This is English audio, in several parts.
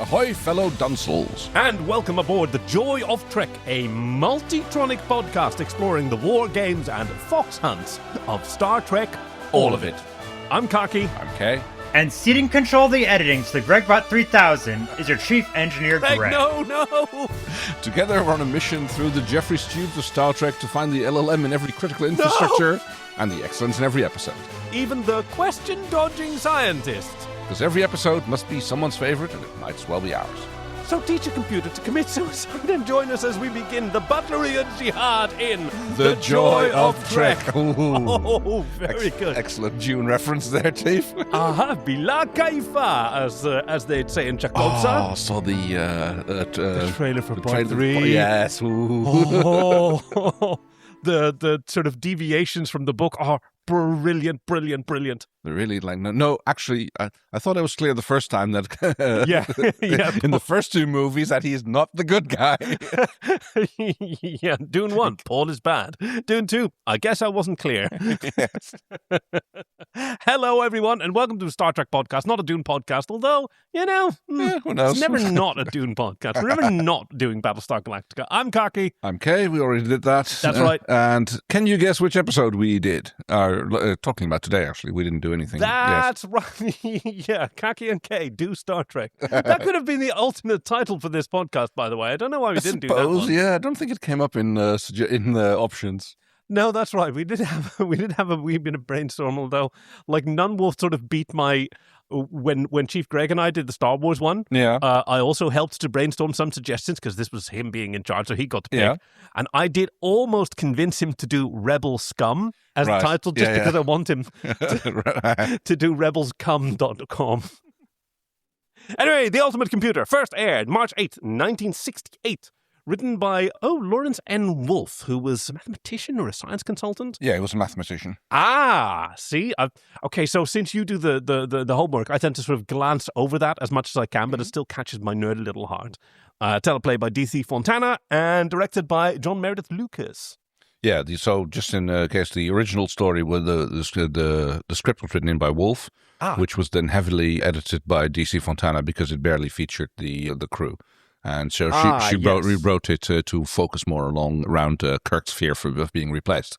ahoy, fellow duncells. And welcome aboard the Joy of Trek, a multi-tronic podcast exploring the war games and fox hunts of Star Trek, all of it. I'm Kaki. I'm Kay. And ceding control of the editing to the GregBot 3000 is your chief engineer, Greg. No! Together we're on a mission through the Jefferies tubes of Star Trek to find the LLM in every critical infrastructure and the excellence in every episode. Even the question-dodging scientist. Because every episode must be someone's favorite, and it might as well be ours. So teach a computer to commit suicide and join us as we begin the Butlerian Jihad in The Joy of Trek. Oh, very good. Excellent Dune reference there, Chief. Aha, bila kaifa, as they'd say in Chakotsa. Oh, saw the trailer for the part trailer 3. Yes. Ooh. Oh, the sort of deviations from the book are brilliant. They're really like, no, actually, I thought it was clear the first time that Yeah. in the first two movies that he's not the good guy. Yeah, Dune 1, Paul is bad. Dune 2, I guess I wasn't clear. Yes. Hello, everyone, and welcome to the Star Trek podcast. Not a Dune podcast, although, Who knows? it's never not a Dune podcast. We're never not doing Battlestar Galactica. I'm Kaki. I'm Kay. We already did that. That's right. And can you guess which episode we did? Talking about today, actually. We didn't do anything. That's right. Yeah, Kaki and Kay do Star Trek. That could have been the alternate title for this podcast, by the way. I don't know why we didn't do that one. Yeah, I don't think it came up in the options. No, that's right. We did have a wee bit of brainstorm, although like none will sort of beat my when Chief Greg and I did the Star Wars one. Yeah. I also helped to brainstorm some suggestions because this was him being in charge, so he got to pick. Yeah. And I did almost convince him to do Rebel Scum as Right. the title, just Yeah, because I want him to do rebelscum.com. Anyway, The Ultimate Computer first aired March 8th, 1968. Written by, Lawrence N. Wolfe, who was a mathematician or a science consultant. Yeah, he was a mathematician. See? Okay, so since you do the homework, I tend to sort of glance over that as much as I can, but it still catches my nerdy little heart. Teleplay by D.C. Fontana and directed by John Meredith Lucas. Yeah, so just in case, the original story was the script was written in by Wolfe, which was then heavily edited by D.C. Fontana because it barely featured the crew. And so she rewrote it to focus more around Kirk's fear of being replaced.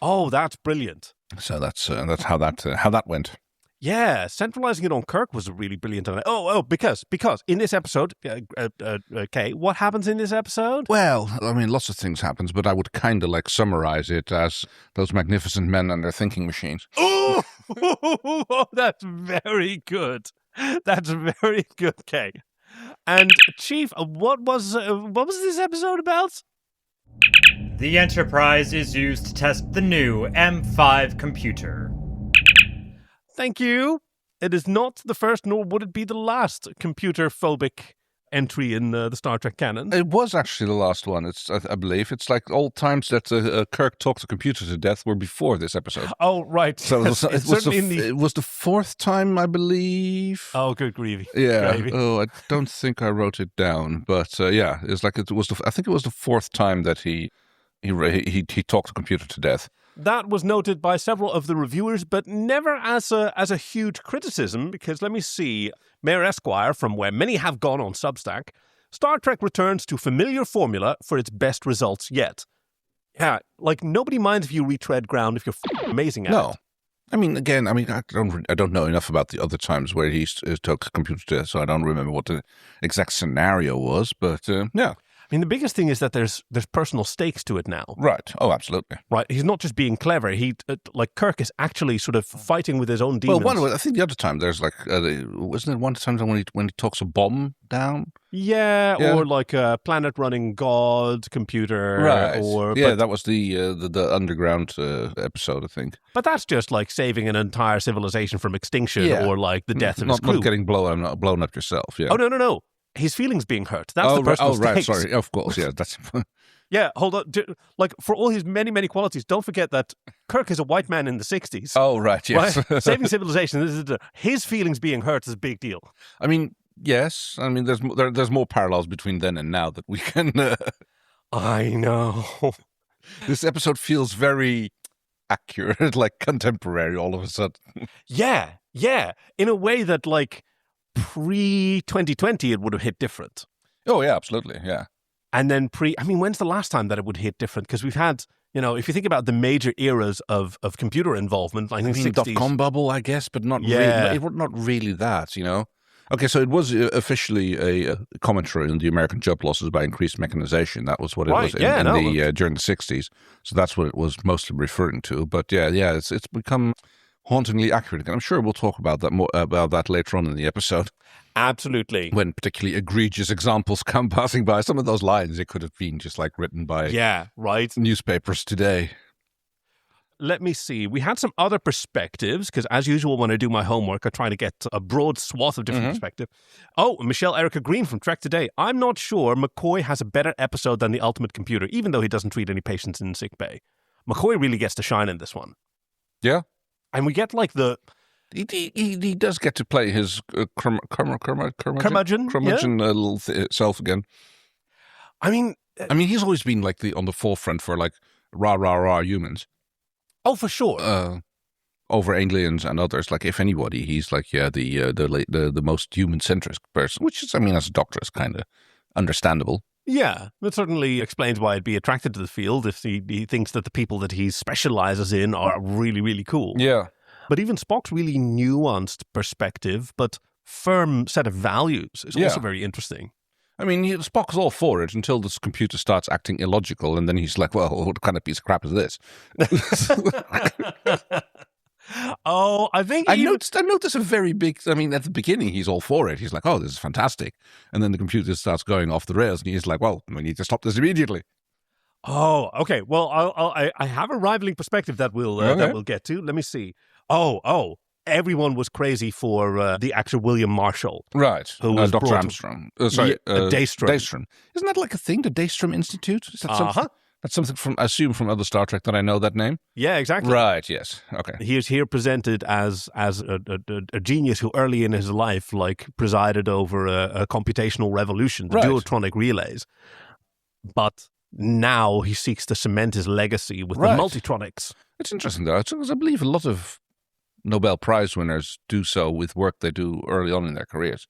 Oh, that's brilliant. So that's how that went. Yeah, centralizing it on Kirk was really brilliant. Because in this episode, okay, what happens in this episode? Well, I mean, lots of things happens, but I would kind of like summarize it as those magnificent men and their thinking machines. Oh, that's very good. That's very good, Kay. And Chief, what was this episode about? The Enterprise is used to test the new M5 computer. Thank you. It is not the first, nor would it be the last computer-phobic entry in the Star Trek canon. It was actually the last one. I believe it's like all times that Kirk talked the computer to death were before this episode. Oh, right. So it was the fourth time, I believe. Oh, good gravy. Yeah. Gravy. Oh, I don't think I wrote it down, but yeah, it's like I think it was the fourth time that he talked the computer to death. That was noted by several of the reviewers, but never as a huge criticism, because let me see. Mayor Esquire, from where many have gone on Substack, Star Trek returns to familiar formula for its best results yet. Yeah, like nobody minds if you retread ground if you're amazing at it. I mean, again, I don't know enough about the other times where he took the computer to death, so I don't remember what the exact scenario was, but yeah. I mean, the biggest thing is that there's personal stakes to it now. Right. Oh, absolutely. Right. He's not just being clever. He, like Kirk, is actually sort of fighting with his own demons. Well, I think the other time there's like, wasn't it one time when he talks a bomb down? Yeah, or like a planet-running god computer. Right. That was the underground episode, I think. But that's just like saving an entire civilization from extinction, or like the death of his crew. Not getting blown up yourself. Yeah. Oh no. His feelings being hurt. That's the personal stakes. Right, sorry. Of course, yeah. That's yeah, hold on. Like, for all his many, many qualities, don't forget that Kirk is a white man in the 60s. Oh, right, yes. Right? Saving civilization, his feelings being hurt is a big deal. I mean, yes. I mean, there's more parallels between then and now that we can... I know. This episode feels very accurate, like contemporary all of a sudden. Yeah. In a way that, like, pre-2020, it would have hit different. Oh, yeah, absolutely, yeah. And then when's the last time that it would hit different? Because we've had, if you think about the major eras of computer involvement, like in the 60s. dot-com bubble, I guess, but not Yeah. really. It was not really that, Okay, so it was officially a commentary on the American job losses by increased mechanization. That was what it was during the 60s. So that's what it was mostly referring to. But yeah, it's become hauntingly accurate. And I'm sure we'll talk about that later on in the episode. Absolutely. When particularly egregious examples come passing by. Some of those lines, it could have been just like written by newspapers today. Let me see. We had some other perspectives, because as usual, when I do my homework, I try to get a broad swath of different perspective. Oh, Michelle Erica Green from Trek Today. I'm not sure McCoy has a better episode than the Ultimate Computer, even though he doesn't treat any patients in sick bay. McCoy really gets to shine in this one. Yeah. And we get like the... He does get to play his curmudgeon self again. I mean, he's always been like on the forefront for like rah humans. Oh, for sure. Over aliens and others, like if anybody, he's like the most human-centric person, which is, as a doctor, is kind of understandable. Yeah, that certainly explains why I'd be attracted to the field if he thinks that the people that he specializes in are really, really cool. Yeah. But even Spock's really nuanced perspective, but firm set of values is also very interesting. Spock's all for it until this computer starts acting illogical, and then he's like, well, what kind of piece of crap is this? I noticed a very big, at the beginning, he's all for it. He's like, oh, this is fantastic. And then the computer starts going off the rails, and he's like, well, we need to stop this immediately. Oh, okay. Well, I have a rivaling perspective that we'll get to. Let me see. Oh. Everyone was crazy for the actor William Marshall. Right. Who was Dr. Armstrong. Daystrom. Daystrom. Isn't that like a thing, the Daystrom Institute? Is that something? That's something I assume from other Star Trek that I know that name? Yeah, exactly. Right, yes. Okay. He is here presented as a genius who early in his life presided over a computational revolution, the duotronic relays. But now he seeks to cement his legacy with the multitronics. It's interesting, though, because I believe a lot of Nobel Prize winners do so with work they do early on in their careers.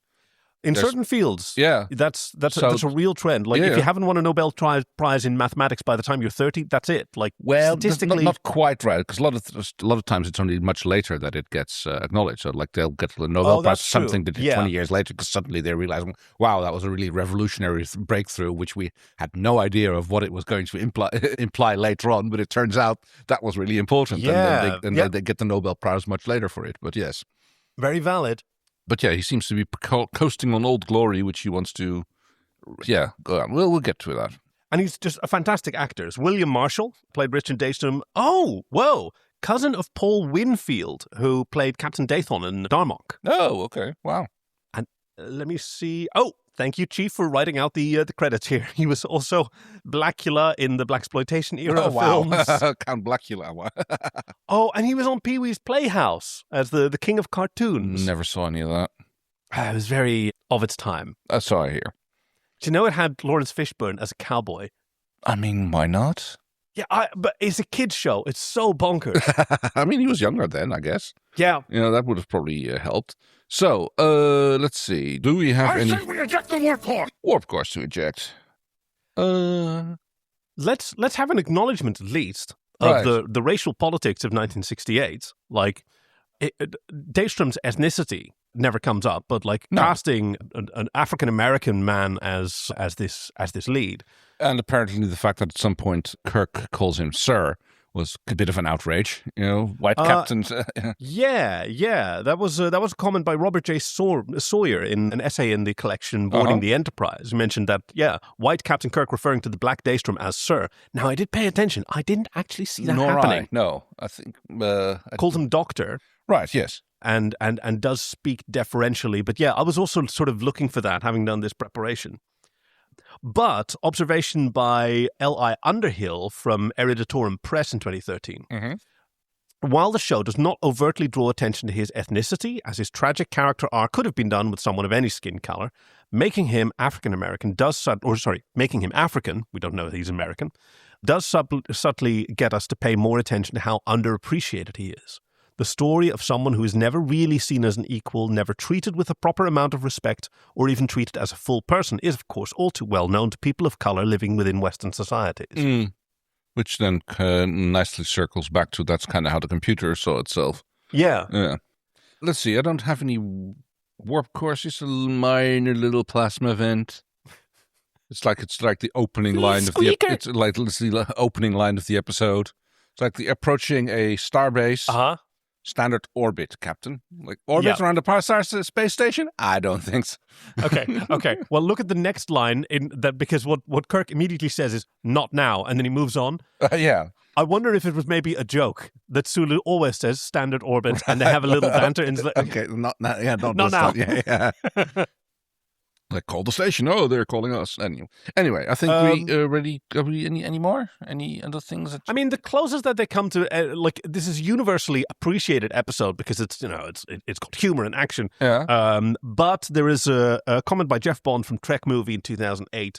In certain fields, that's a real trend. If you haven't won a Nobel Prize in mathematics by the time you're 30, that's it. Statistically, not quite right, because a lot of times it's only much later that it gets acknowledged. So they'll get the Nobel Prize for something they did 20 years later, because suddenly they realize, wow, that was a really revolutionary breakthrough, which we had no idea of what it was going to imply later on. But it turns out that was really important, and then they get the Nobel Prize much later for it. But yes, very valid. But yeah, he seems to be coasting on old glory, which he wants to, go on. We'll get to that. And he's just a fantastic actor. William Marshall played Richard Daystrom. Oh, whoa. Cousin of Paul Winfield, who played Captain Dathon in Darmok. Oh, okay. Wow. And let me see. Oh, thank you, Chief, for writing out the credits here. He was also Blackula in the Blaxploitation era of films. Count Blackula. Oh, and he was on Pee-wee's Playhouse as the king of cartoons. Never saw any of that. It was very of its time. That's what I hear. Do you know it had Lawrence Fishburne as a cowboy? Why not? Yeah, but it's a kid's show. It's so bonkers. He was younger then, I guess. Yeah. That would have probably helped. So, let's see. Do we have any... I say we eject the warp core! Warp cores to eject. Let's have an acknowledgement, at least, of the racial politics of 1968. Daystrom's ethnicity never comes up, but casting an African-American man as this lead. And apparently the fact that at some point Kirk calls him Sir was a bit of an outrage, white captains. Yeah. That was a comment by Robert J. Sawyer in an essay in the collection Boarding the Enterprise. He mentioned that, white Captain Kirk referring to the black Daystrom as Sir. Now, I did pay attention. I didn't actually see that happening. No, I think... Calls him Doctor. Right, yes. And does speak deferentially. But I was also sort of looking for that, having done this preparation. But observation by L.I. Underhill from Eriditorum Press in 2013. Mm-hmm. While the show does not overtly draw attention to his ethnicity, as his tragic character arc could have been done with someone of any skin color, making him African-American making him African, we don't know if he's American, does subtly get us to pay more attention to how underappreciated he is. The story of someone who is never really seen as an equal, never treated with a proper amount of respect, or even treated as a full person is, of course, all too well known to people of color living within Western societies. Which then nicely circles back to that's kind of how the computer saw itself. Yeah. Let's see. I don't have any warp core. It's a minor little plasma event. It's like the opening line of the. It's like the opening line of the episode. It's like the approaching a starbase. Standard orbit, Captain. Like orbit around the Parsar space station? I don't think so. Okay. Well, look at the next line in that, because what Kirk immediately says is "not now," and then he moves on. Yeah. I wonder if it was maybe a joke that Sulu always says standard orbit, and they have a little banter. Okay, not now. Not now. Yeah. Like, call the station. Oh, they're calling us. Anyway, I think we already... Are we any more? Any other things? I mean, the closest that they come to... this is universally appreciated episode because it's got humor and action. Yeah. But there is a comment by Jeff Bond from Trek Movie in 2008.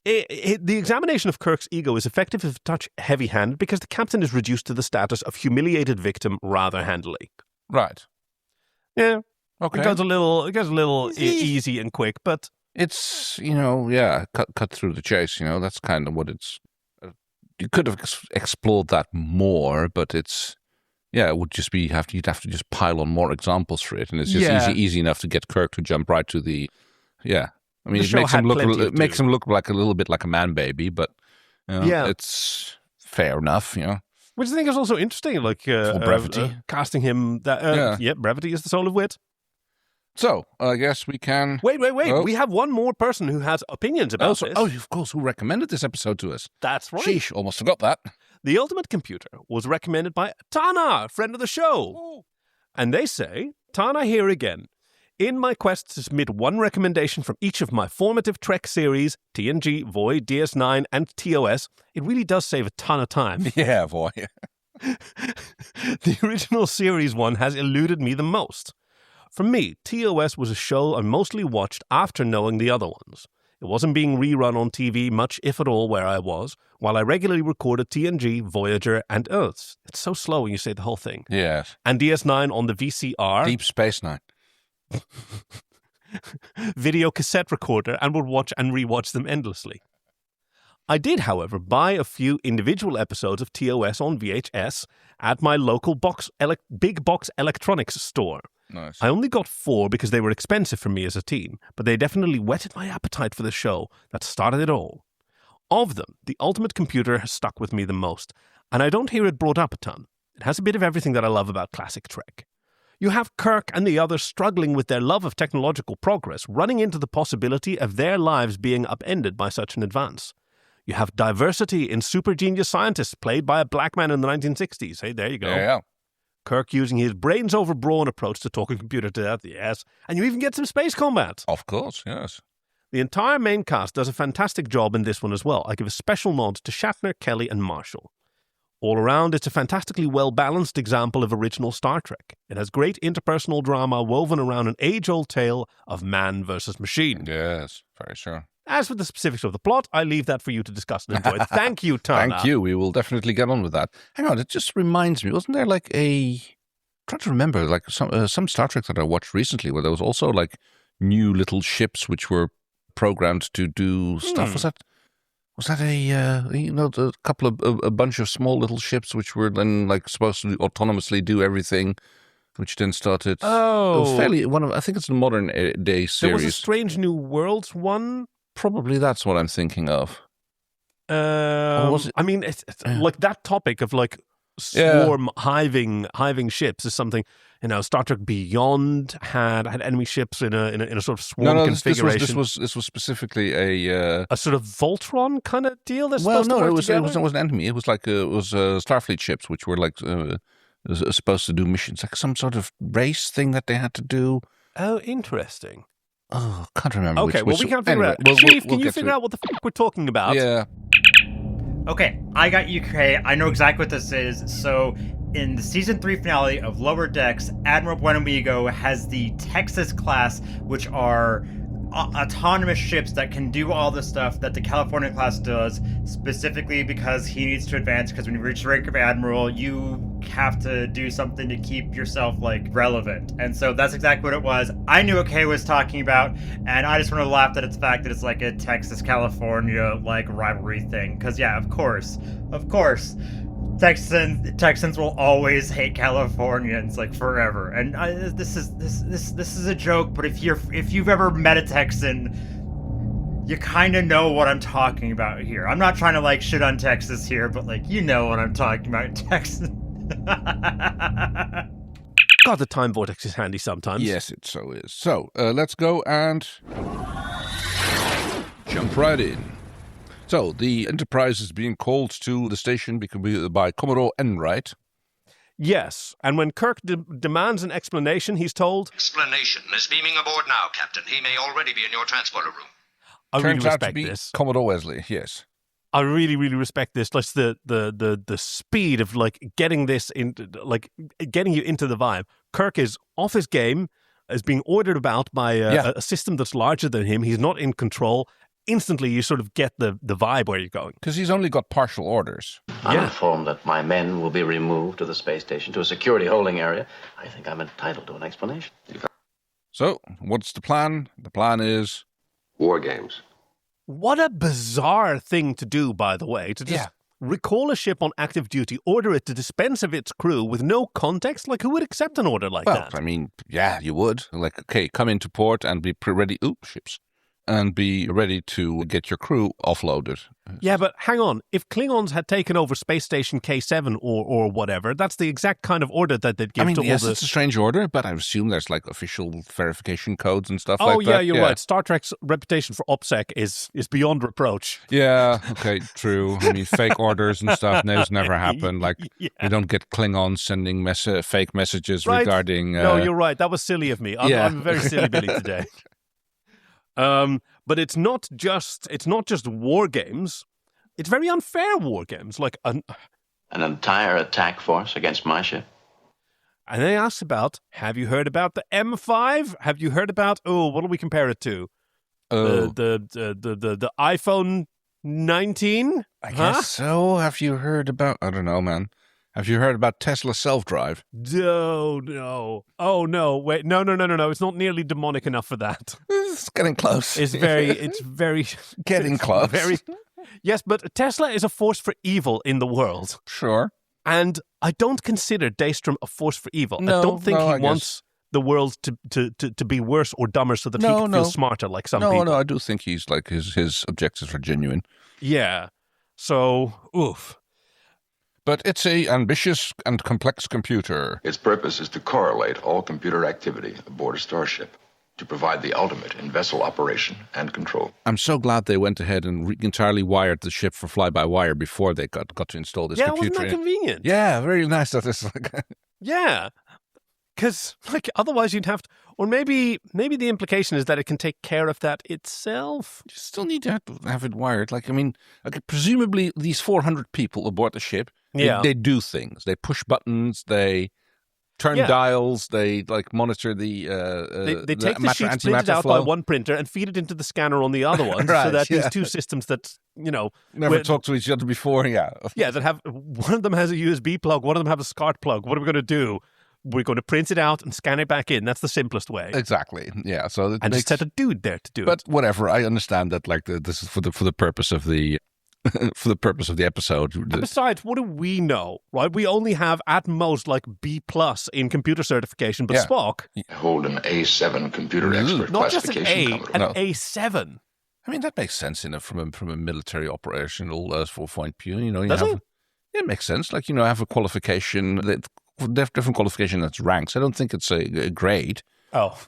The examination of Kirk's ego is effective if a touch heavy-handed because the captain is reduced to the status of humiliated victim rather handily. Right. Yeah. Okay. It goes a little easy and quick, but it's cut through the chase. That's kind of what it's. You could have explored that more, but it would just be you'd have to just pile on more examples for it, and it's just easy enough to get Kirk to jump right to the. Yeah, I mean, it makes him look like a little bit like a man baby, but it's fair enough, Which I think is also interesting, like for brevity, casting him. Brevity is the soul of wit. So, I guess we can... Wait. Oh. We have one more person who has opinions about this. Oh, of course, who recommended this episode to us. That's right. Sheesh, almost forgot that. The Ultimate Computer was recommended by Tana, friend of the show. Oh. And they say, Tana here again. In my quest to submit one recommendation from each of my formative Trek series, TNG, Voyager, DS9, and TOS, it really does save a ton of time. Yeah, boy. The original series one has eluded me the most. For me, TOS was a show I mostly watched after knowing the other ones. It wasn't being rerun on TV much, if at all, where I was, while I regularly recorded TNG, Voyager, and Earths. It's so slow when you say the whole thing. Yes. And DS9 on the VCR. Deep Space Nine. Video cassette recorder, and would watch and rewatch them endlessly. I did, however, buy a few individual episodes of TOS on VHS at my local big box electronics store. Nice. I only got 4 because they were expensive for me as a teen, but they definitely whetted my appetite for the show that started it all. Of them, The Ultimate Computer has stuck with me the most, and I don't hear it brought up a ton. It has a bit of everything that I love about classic Trek. You have Kirk and the others struggling with their love of technological progress, running into the possibility of their lives being upended by such an advance. You have diversity in super genius scientists played by a black man in the 1960s. Hey, there you go. Yeah. Kirk using his brains over brawn approach to talking computer to death, yes. And you even get some space combat. Of course, yes. The entire main cast does a fantastic job in this one as well. I give a special nod to Shatner, Kelly, and Marshall. All around, it's a fantastically well-balanced example of original Star Trek. It has great interpersonal drama woven around an age-old tale of man versus machine. Yes, very sure. As for the specifics of the plot, I leave that for you to discuss and enjoy. Thank you, Tana. Thank you. We will definitely get on with that. Hang on, it just reminds me, wasn't there like I'm trying to remember, like some Star Trek that I watched recently where there was also like new little ships which were programmed to do stuff. Was that a bunch of small little ships which were then like supposed to autonomously do everything, which then started. Oh, it was fairly I think it's a modern day series. There was a Strange New Worlds one. Probably that's what I'm thinking of. Or was it? I mean, it's like that topic of like swarm hiving ships is something. Star Trek Beyond had enemy ships in a sort of swarm configuration. This was specifically a sort of Voltron kind of deal. It was an enemy. It was like Starfleet ships, which were like supposed to do missions, like some sort of race thing that they had to do. Oh, interesting. Oh, can't remember. Okay, we can't figure out. Chief, can you figure out what the fuck we're talking about? Yeah. Okay, I got you, Kay. I know exactly what this is. So, in the season 3 finale of Lower Decks, Admiral Buenamigo has the Texas class, which are autonomous ships that can do all the stuff that the California class does, specifically because he needs to advance, because when you reach the rank of Admiral, you have to do something to keep yourself like relevant. And so that's exactly what it was. I knew what Kay was talking about, and I just want to laugh at its fact that it's like a Texas-California like rivalry thing. Because yeah, of course, Texans will always hate Californians like forever. And this is a joke, but if you've ever met a Texan, you kind of know what I'm talking about here. I'm not trying to like shit on Texas here, but like you know what I'm talking about, Texas. God, the time vortex is handy sometimes. Yes, it so is. So let's go and jump right in. So the Enterprise is being called to the station by Commodore Enright. Yes, and when Kirk demands an explanation, he's told... Explanation is beaming aboard now, Captain. He may already be in your transporter room. I Turns really out to respect be this. Commodore Wesley, yes. I really, really respect this. Like the speed of like getting this into like getting you into the vibe. Kirk is off his game, is being ordered about by a system that's larger than him. He's not in control. Instantly, you sort of get the vibe where you're going. Because he's only got partial orders. I'm informed that my men will be removed to the space station to a security holding area. I think I'm entitled to an explanation. So, what's the plan? The plan is... War games. What a bizarre thing to do, by the way, to just recall a ship on active duty, order it to dispense of its crew with no context. Like, who would accept an order like that? Well, I mean, yeah, you would. Like, okay, come into port and be ready. Ships. And be ready to get your crew offloaded. Yeah, but hang on. If Klingons had taken over Space Station K7 or whatever, that's the exact kind of order that they'd give to all yes, the... it's a strange order, but I assume there's like official verification codes and stuff Oh, like that. Oh, yeah, you're right. Star Trek's reputation for OPSEC is beyond reproach. Yeah, okay, true. I mean, fake orders and stuff, those never happen. Like, we don't get Klingons sending fake messages regarding... No, you're right. That was silly of me. I'm very silly Billy today. But it's not just war games. It's very unfair war games, like an entire attack force against my ship. And they asked about, have you heard about the M5? Have you heard about what do we compare it to? The iPhone 19? I guess so. Have you heard about? I don't know, man. Have you heard about Tesla self-drive? No. Oh, no. Wait, no. It's not nearly demonic enough for that. It's getting close. It's very... Getting close. Yes, but Tesla is a force for evil in the world. Sure. And I don't consider Daystrom a force for evil. No, I don't think he wants the world to be worse or dumber so that he can feel smarter like some people. No, I do think he's like his objectives are genuine. Yeah. So, oof. But it's a ambitious and complex computer. Its purpose is to correlate all computer activity aboard a starship, to provide the ultimate in vessel operation and control. I'm so glad they went ahead and entirely wired the ship for fly-by-wire before they got to install this computer. Yeah, wasn't that convenient? Yeah, very nice. That is like... Yeah, because like otherwise you'd have to... Or maybe the implication is that it can take care of that itself. You still need to have it wired. Like, I mean, presumably these 400 people aboard the ship... They do things. They push buttons. They turn dials. They like monitor the they take the sheets printed out by one printer and feed it into the scanner on the other one, so that these two systems that never talked to each other before. That have one of them has a USB plug, one of them have a SCART plug. What are we going to do? We're going to print it out and scan it back in. That's the simplest way. Exactly. Yeah. So just set a dude there to do it. But whatever. I understand that. Like this is for the purpose of the. For the purpose of the episode. And besides, what do we know, right? We only have, at most, like B+ in computer certification, but Spock... I hold an A7 computer expert not just classification. An A7. I mean, that makes sense from a military operational point of view. Does it? It makes sense. Like, have a qualification, different qualification that's ranks. I don't think it's a grade. Oh.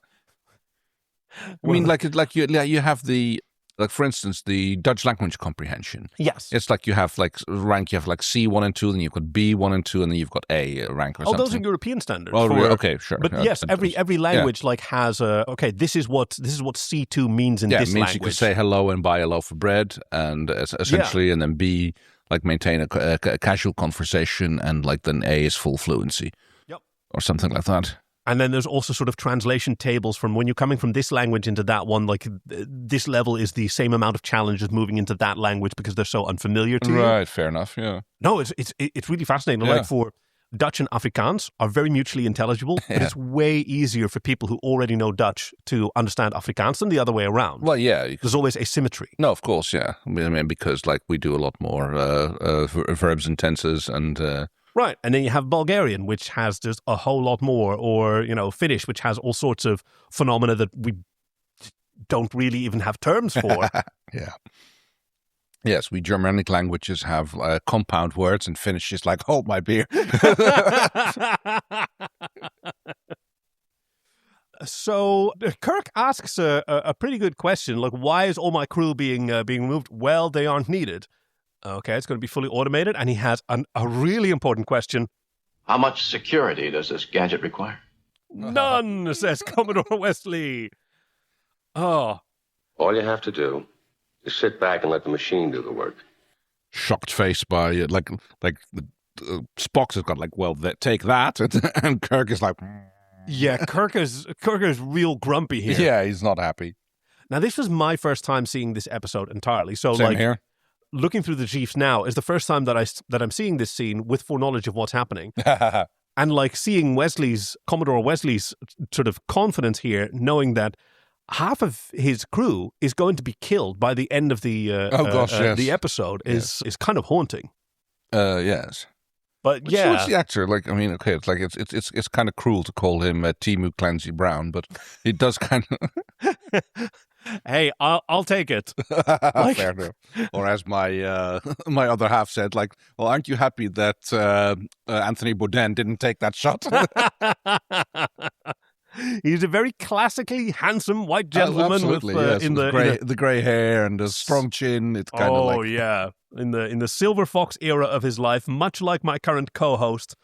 I mean, like you have the... Like, for instance, the Dutch language comprehension. Yes. It's like you have like rank, you have like C1 and 2, then you've got B1 and 2, and then you've got A rank or something. Those are European standards. Oh, okay, sure. But yes, every language like has this is what C2 means in this language. Yeah, it means you can say hello and buy a loaf of bread, and essentially, and then B, like maintain a casual conversation, and like then A is full fluency. Yep. Or something like that. And then there's also sort of translation tables from when you're coming from this language into that one, like this level is the same amount of challenge as moving into that language because they're so unfamiliar to you. Right, fair enough, yeah. No, it's really fascinating. Yeah. Like for Dutch and Afrikaans are very mutually intelligible, but it's way easier for people who already know Dutch to understand Afrikaans than the other way around. Well, yeah. There's always asymmetry. No, of course, yeah. I mean, because like we do a lot more verbs and tenses and... Right, and then you have Bulgarian, which has just a whole lot more, or, Finnish, which has all sorts of phenomena that we don't really even have terms for. Yeah. Yes, we Germanic languages have compound words, and Finnish is like, hold my beer. So Kirk asks a pretty good question, like, why is all my crew being removed? Well, they aren't needed. Okay, it's going to be fully automated, and he has a really important question. How much security does this gadget require? None, says Commodore Wesley. Oh. All you have to do is sit back and let the machine do the work. Shocked face by, Spock has got like, well, take that, and Kirk is like... Yeah, Kirk is real grumpy here. Yeah, he's not happy. Now, this was my first time seeing this episode entirely, so Same here. Looking through the chiefs now is the first time that I'm seeing this scene with foreknowledge of what's happening. And like seeing Commodore Wesley's sort of confidence here, knowing that half of his crew is going to be killed by the end of the the episode is kind of haunting. Yes. But yeah, what's the actor like? I mean, okay, it's like it's kind of cruel to call him Timu Clancy Brown, but he does kind of. Hey, I'll take it. Fair enough. Or as my my other half said, like, well, aren't you happy that Anthony Bourdain didn't take that shot? He's a very classically handsome white gentleman with the grey hair and the strong chin. It's kind of like in the Silver Fox era of his life, much like my current co-host.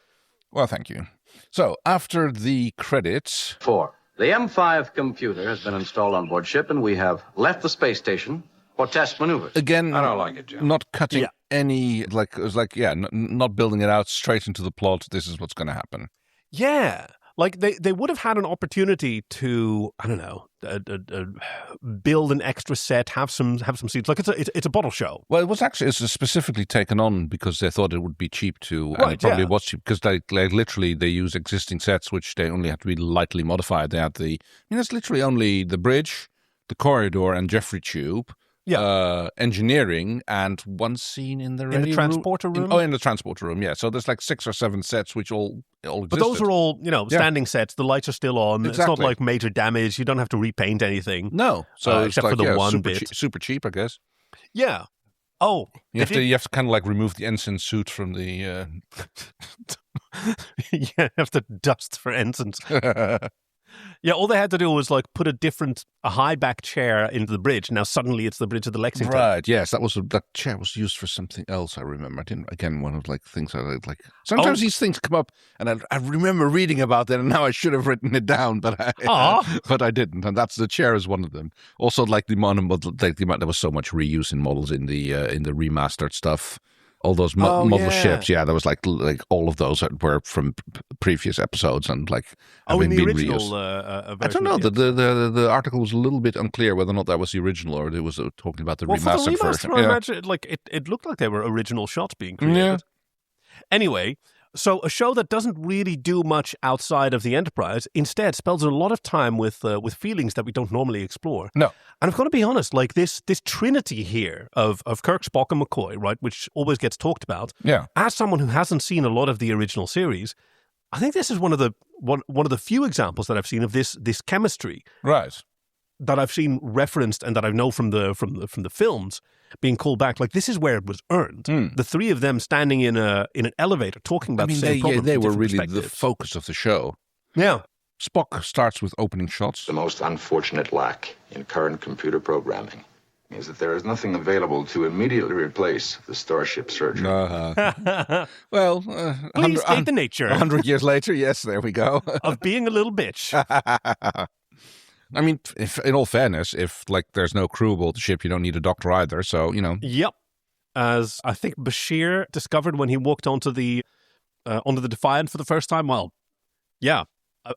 Well, thank you. So after the credits, 4. The M5 computer has been installed on board ship, and we have left the space station for test maneuvers. Again, I don't like it, Jim. Not cutting any not building it out straight into the plot. This is what's going to happen. Yeah. Like, they would have had an opportunity to, I don't know, build an extra set, have some scenes. Like, it's a bottle show. Well, it's specifically taken on because they thought it would be cheap to, right, and it probably was cheap because they literally they use existing sets which they only have to be lightly modified. They had it's literally only the bridge, the corridor, and Jeffrey Tube. Yeah, engineering and one scene in the transporter room. In the transporter room, yeah. So there's like 6 or 7 sets which all existed. But those are all standing sets. The lights are still on. Exactly. It's not like major damage. You don't have to repaint anything. No, so except for the one bit. Super cheap, I guess. Yeah. Oh, you have to kind of like remove the ensign suit from the. You have to dust for ensigns. Yeah, all they had to do was like put a high back chair into the bridge. Now suddenly it's the bridge of the Lexington. Right. Yes, that chair was used for something else. I remember. One of like things I like. Sometimes these things come up, and I remember reading about that, and now I should have written it down, but I didn't. And the chair is one of them. Also, like the model, there was so much reuse in models in the remastered stuff. All those model ships, there was like all of those were from previous episodes and like having been reused. Version, I don't know. The article was a little bit unclear whether or not that was the original or it was talking about the remastered version. I imagine it looked like they were original shots being created. Yeah. Anyway, so a show that doesn't really do much outside of the Enterprise instead spends a lot of time with feelings that we don't normally explore. No. And I've got to be honest, like this trinity here of Kirk, Spock, and McCoy, right, which always gets talked about. Yeah. As someone who hasn't seen a lot of the original series, I think this is one of the few examples that I've seen of this chemistry. Right. That I've seen referenced and that I know from the films being called back. Like, this is where it was earned. The three of them standing in an elevator talking about the same problem. They were really the focus of the show. Yeah. Spock starts with opening shots. The most unfortunate lack in current computer programming is that there is nothing available to immediately replace the Starship surgery. Well, please state the nature. 100 years later, yes, there we go. Of being a little bitch. I mean, in all fairness, if like there's no crew aboard the ship, you don't need a doctor either. So Yep. As I think Bashir discovered when he walked onto the Defiant for the first time. Well, yeah.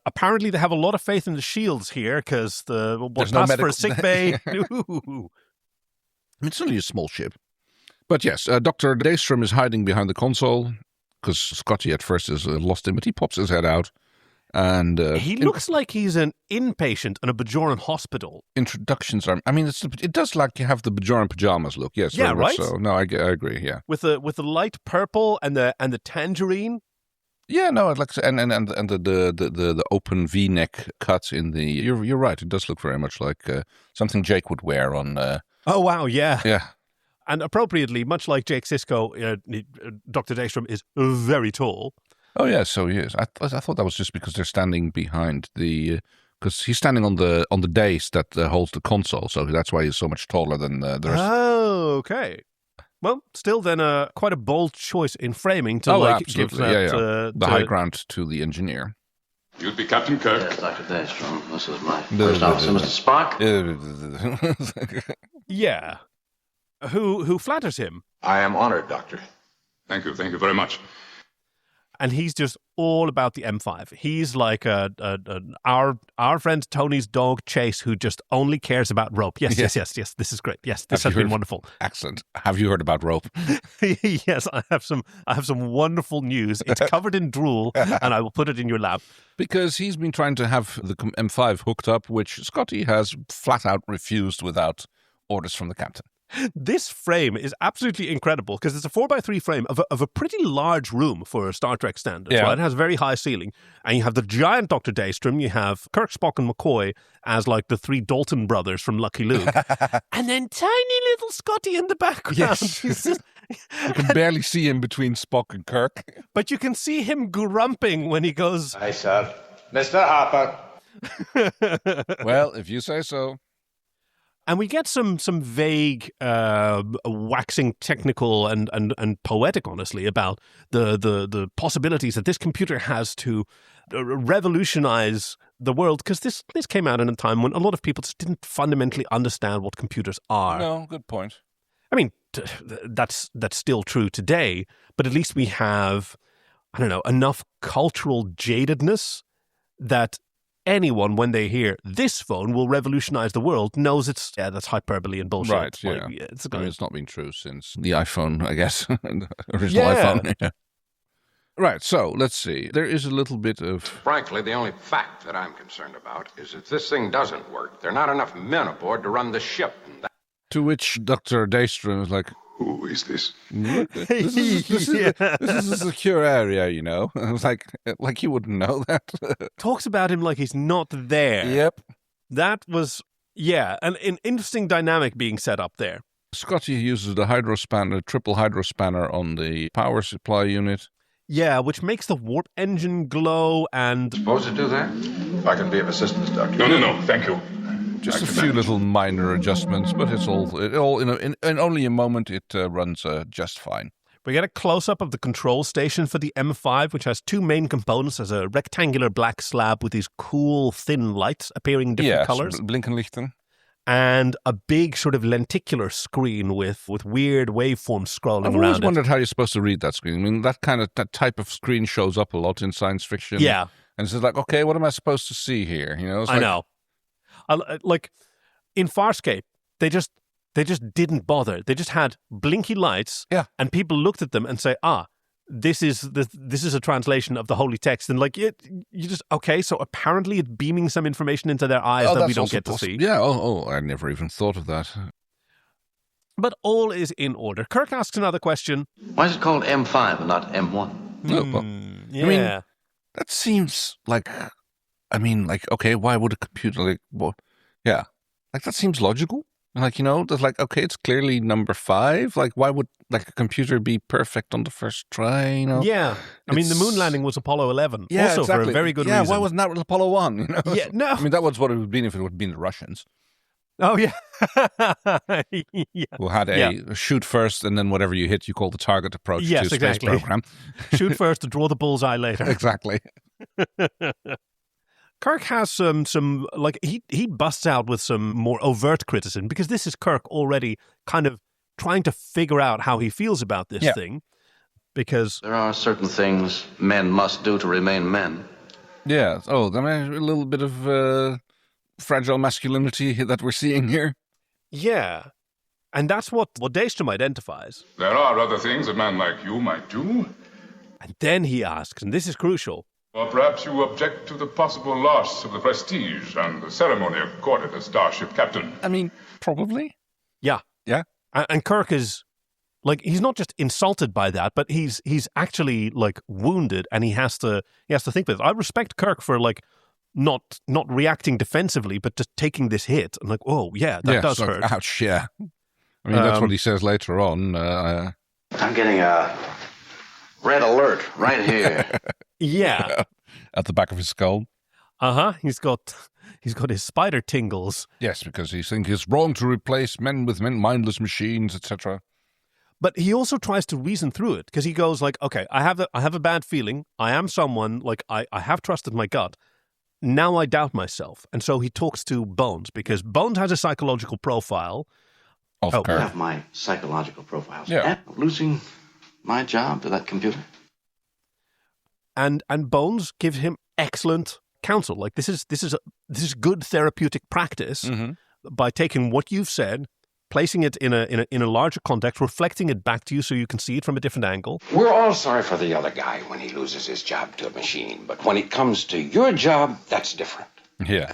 Apparently, they have a lot of faith in the shields here because what's passed for a sick bay. I mean, it's only a small ship, but yes, Dr. Daystrom is hiding behind the console. because Scotty at first is lost him, but he pops his head out. And he looks like he's an inpatient in a Bajoran hospital. Introductions are. I mean, it does like you have the Bajoran pajamas look. Yes, yeah, right. So no, I agree. Yeah, with the light purple and the tangerine. Yeah, no, I'd like to, and the open V-neck cut in the. You're right. It does look very much like something Jake would wear on. Oh wow! Yeah. Yeah. And appropriately, much like Jake Sisko, Dr. Daystrom is very tall. Oh yeah, so he is. I thought that was just because they're standing behind the, because he's standing on the dais that holds the console, so that's why he's so much taller than the rest. Oh, okay. Well, still then quite a bold choice in framing to give that the high ground to the engineer. You'd be Captain Kirk. Yes, Dr. Daystrom. This is my first officer, Mr. Spock. Yeah. Who flatters him. I am honored, Doctor. Thank you very much. And he's just all about the M5. He's like our friend Tony's dog Chase, who just only cares about rope. Yes. This is great. Yes, this has been wonderful. Excellent. Have you heard about rope? Yes, I have some wonderful news. It's covered in drool, and I will put it in your lap. Because he's been trying to have the M5 hooked up, which Scotty has flat out refused without orders from the captain. This frame is absolutely incredible because it's a 4x3 frame of a pretty large room for Star Trek standards. Yeah. Right? It has a very high ceiling. And you have the giant Dr. Daystrom. You have Kirk, Spock, and McCoy as like the three Dalton brothers from Lucky Luke. And then tiny little Scotty in the background. Yes. You can barely see him between Spock and Kirk. But you can see him grumping when he goes, "Hi, sir. Mr. Harper." Well, if you say so. And we get some vague waxing technical and poetic, honestly, about the possibilities that this computer has to revolutionize the world. Because this came out in a time when a lot of people just didn't fundamentally understand what computers are. No, good point. I mean, that's still true today, but at least we have, I don't know, enough cultural jadedness that anyone, when they hear this phone will revolutionize the world, knows that's hyperbole and bullshit. Right, yeah. Like, it's not been true since the iPhone, I guess. The original iPhone. Yeah. Right, so let's see. There is a little bit of... Frankly, the only fact that I'm concerned about is if this thing doesn't work, there are not enough men aboard to run the ship. To which Dr. Daystrom is like, Who is this? This is a secure area, you know. I was like you wouldn't know that. Talks about him like he's not there. Yep. That was, an interesting dynamic being set up there. Scotty uses the triple hydrospanner on the power supply unit. Yeah, which makes the warp engine glow and... Supposed to do that? I can be of assistance, Doctor. No, thank you. Just a few little minor adjustments, but it's all in only a moment. It runs just fine. We get a close-up of the control station for the M5, which has two main components as a rectangular black slab with these cool, thin lights appearing in different colors. Blinkenlichten. And a big sort of lenticular screen with weird waveforms scrolling around it. I've always wondered how you're supposed to read that screen. I mean, that type of screen shows up a lot in science fiction. Yeah. And it's just like, okay, what am I supposed to see here? You know, I know. Like in Farscape, they just didn't bother. They just had blinky lights, and people looked at them and say, this is a translation of the holy text, and like you just okay. So apparently, it's beaming some information into their eyes that we don't get to see. Yeah. Oh, I never even thought of that. But all is in order. Kirk asks another question. Why is it called M5 and not M1? Yeah. I mean, that seems like. I mean, like, okay, why would a computer, like, that seems logical. Like, you know, there's like, okay, it's clearly number 5. Like, why would, like, a computer be perfect on the first try, you know? Yeah. I mean, the moon landing was Apollo 11. Yeah, also exactly. for a very good reason. Yeah, why wasn't that Apollo 1, you know? Yeah, no. I mean, that was what it would have been if it would have been the Russians. Oh, yeah. Who had a shoot first, and then whatever you hit, you call the target approach to space program. Shoot first to draw the bullseye later. Exactly. Kirk has some like he busts out with some more overt criticism because this is Kirk already kind of trying to figure out how he feels about this thing, because there are certain things men must do to remain men. Yeah. Oh, I mean, a little bit of fragile masculinity that we're seeing here. Yeah. And that's what Daystrom identifies. There are other things a man like you might do. And then he asks, and this is crucial. Or perhaps you object to the possible loss of the prestige and the ceremony accorded a starship captain. I mean, probably. Yeah. Yeah. And Kirk is, like, he's not just insulted by that, but he's actually, like, wounded, and he has to think with it. I respect Kirk for, like, not reacting defensively, but just taking this hit. I'm like, oh, yeah, that does hurt. Ouch, yeah. I mean, that's what he says later on. I'm getting a red alert right here. Yeah. At the back of his skull. Uh-huh. He's got his spider tingles. Yes, because he thinks it's wrong to replace men with mindless machines, etc. But he also tries to reason through it, because he goes like, okay, I have a bad feeling. I am someone, like, I have trusted my gut. Now I doubt myself. And so he talks to Bones, because Bones has a psychological profile. I have my psychological profiles. Yeah. And losing my job to that computer. And Bones gives him excellent counsel. Like, this is good therapeutic practice by taking what you've said, placing it in a larger context, reflecting it back to you so you can see it from a different angle. We're all sorry for the other guy when he loses his job to a machine, but when it comes to your job, that's different. Yeah.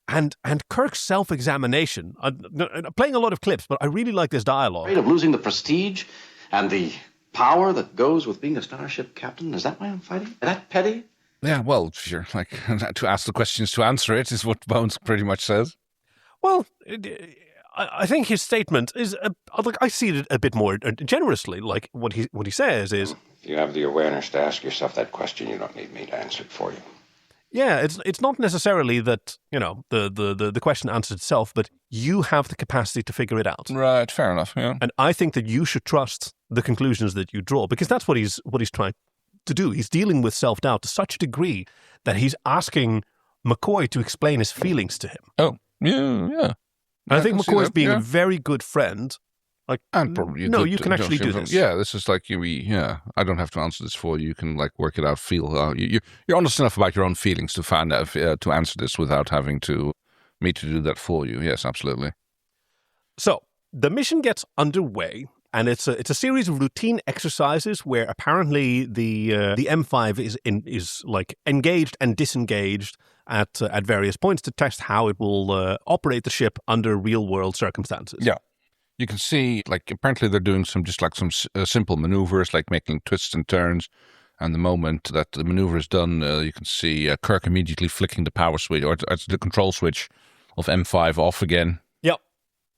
And Kirk's self-examination, I'm playing a lot of clips, but I really like this dialogue. Afraid of losing the prestige and the power that goes with being a starship captain? Is that why I'm fighting? Is that petty? Yeah, well, sure. Like, to ask the questions to answer it is what Bones pretty much says. Well, I think his statement is, like, I see it a bit more generously. Like, what he says is, If you have the awareness to ask yourself that question, you don't need me to answer it for you. yeah, it's not necessarily that, you know, the question answers itself, but you have the capacity to figure it out. Right, fair enough, yeah. And I think that you should trust the conclusions that you draw, because that's what he's trying to do. He's dealing with self-doubt to such a degree that he's asking McCoy to explain his feelings to him. Oh, yeah. And I think McCoy's being a very good friend. Like, and probably you can actually do this. Yeah, this is like I don't have to answer this for you. You can, like, work it out. You're honest enough about your own feelings to find out to answer this without having me to do that for you. Yes, absolutely. So the mission gets underway, and it's a series of routine exercises where apparently the M5 is like engaged and disengaged at various points to test how it will operate the ship under real world circumstances. Yeah. You can see, like, apparently they're doing some simple maneuvers, like making twists and turns. And the moment that the maneuver is done, you can see Kirk immediately flicking the power switch, or the control switch of M5 off again. Yep.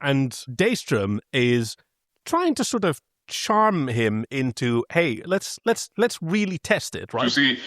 And Daystrom is trying to sort of charm him into, hey, let's really test it, right? You see,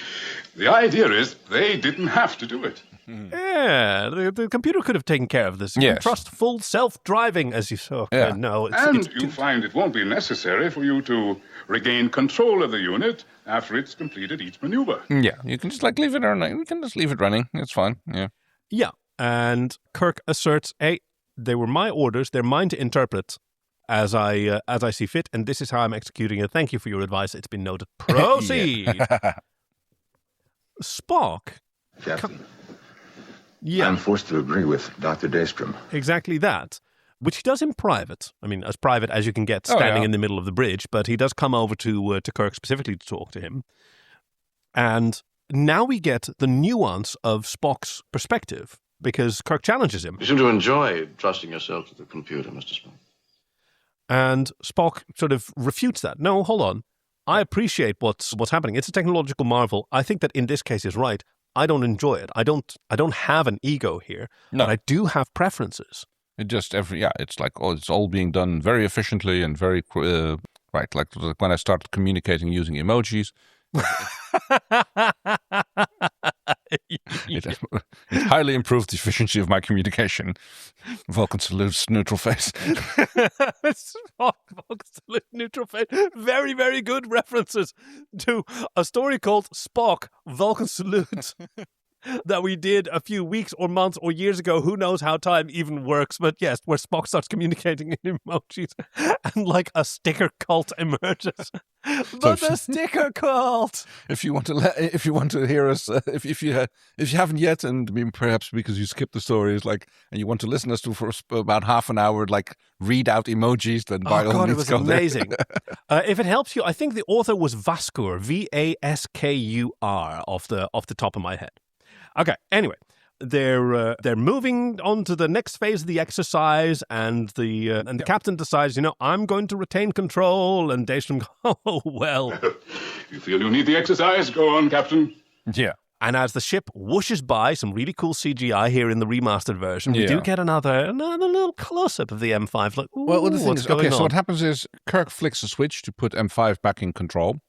the idea is they didn't have to do it. Yeah, the computer could have taken care of this. You Yes. can trust full self-driving, as you saw. Yeah. No, And you find it won't be necessary for you to regain control of the unit after it's completed each maneuver. Yeah, you can just, like, leave it running. We can just leave it running. It's fine. Yeah. Yeah, and Kirk asserts, hey, they were my orders. They're mine to interpret as I see fit, and this is how I'm executing it. Thank you for your advice. It's been noted. Proceed. Spock. Captain, Yeah, I'm forced to agree with Dr. Daystrom. exactly that. Which he does in private. I mean, as private as you can get, standing in the middle of the bridge. But he does come over to Kirk specifically to talk to him. And now we get the nuance of Spock's perspective, because Kirk challenges him. You seem to enjoy trusting yourself to the computer, Mr. Spock. And Spock sort of refutes that. No, hold on. I appreciate what's happening. It's a technological marvel. I think that in this case is right. I don't enjoy it. I don't have an ego here, No. but I do have preferences. It just it's like, it's all being done very efficiently and very right. Like when I started communicating using emojis, it highly improved the efficiency of my communication. Vulcan salutes, neutral face. Spock, Vulcan salute, neutral face. Very, very good references to a story called Spock, Vulcan salute. that we did a few weeks or months or years ago. Who knows how time even works? But yes, where Spock starts communicating in emojis and like a sticker cult emerges. But the sticker cult. If you want to hear us, if you haven't yet, and maybe perhaps because you skipped the stories, and you want to listen to us for about half an hour, read out emojis, then by all means, it was amazing. If it helps you, I think the author was Vaskur, Vaskur, off the top of my head. Okay, anyway, they're moving on to the next phase of the exercise, and the captain decides, I'm going to retain control, and Daystrom goes, oh, well. You feel you need the exercise? Go on, Captain. Yeah. And as the ship whooshes by, some really cool CGI here in the remastered version, we do get another little close-up of the M5. Like, ooh, well, the thing what's is, going on? so what happens is Kirk flicks a switch to put M5 back in control,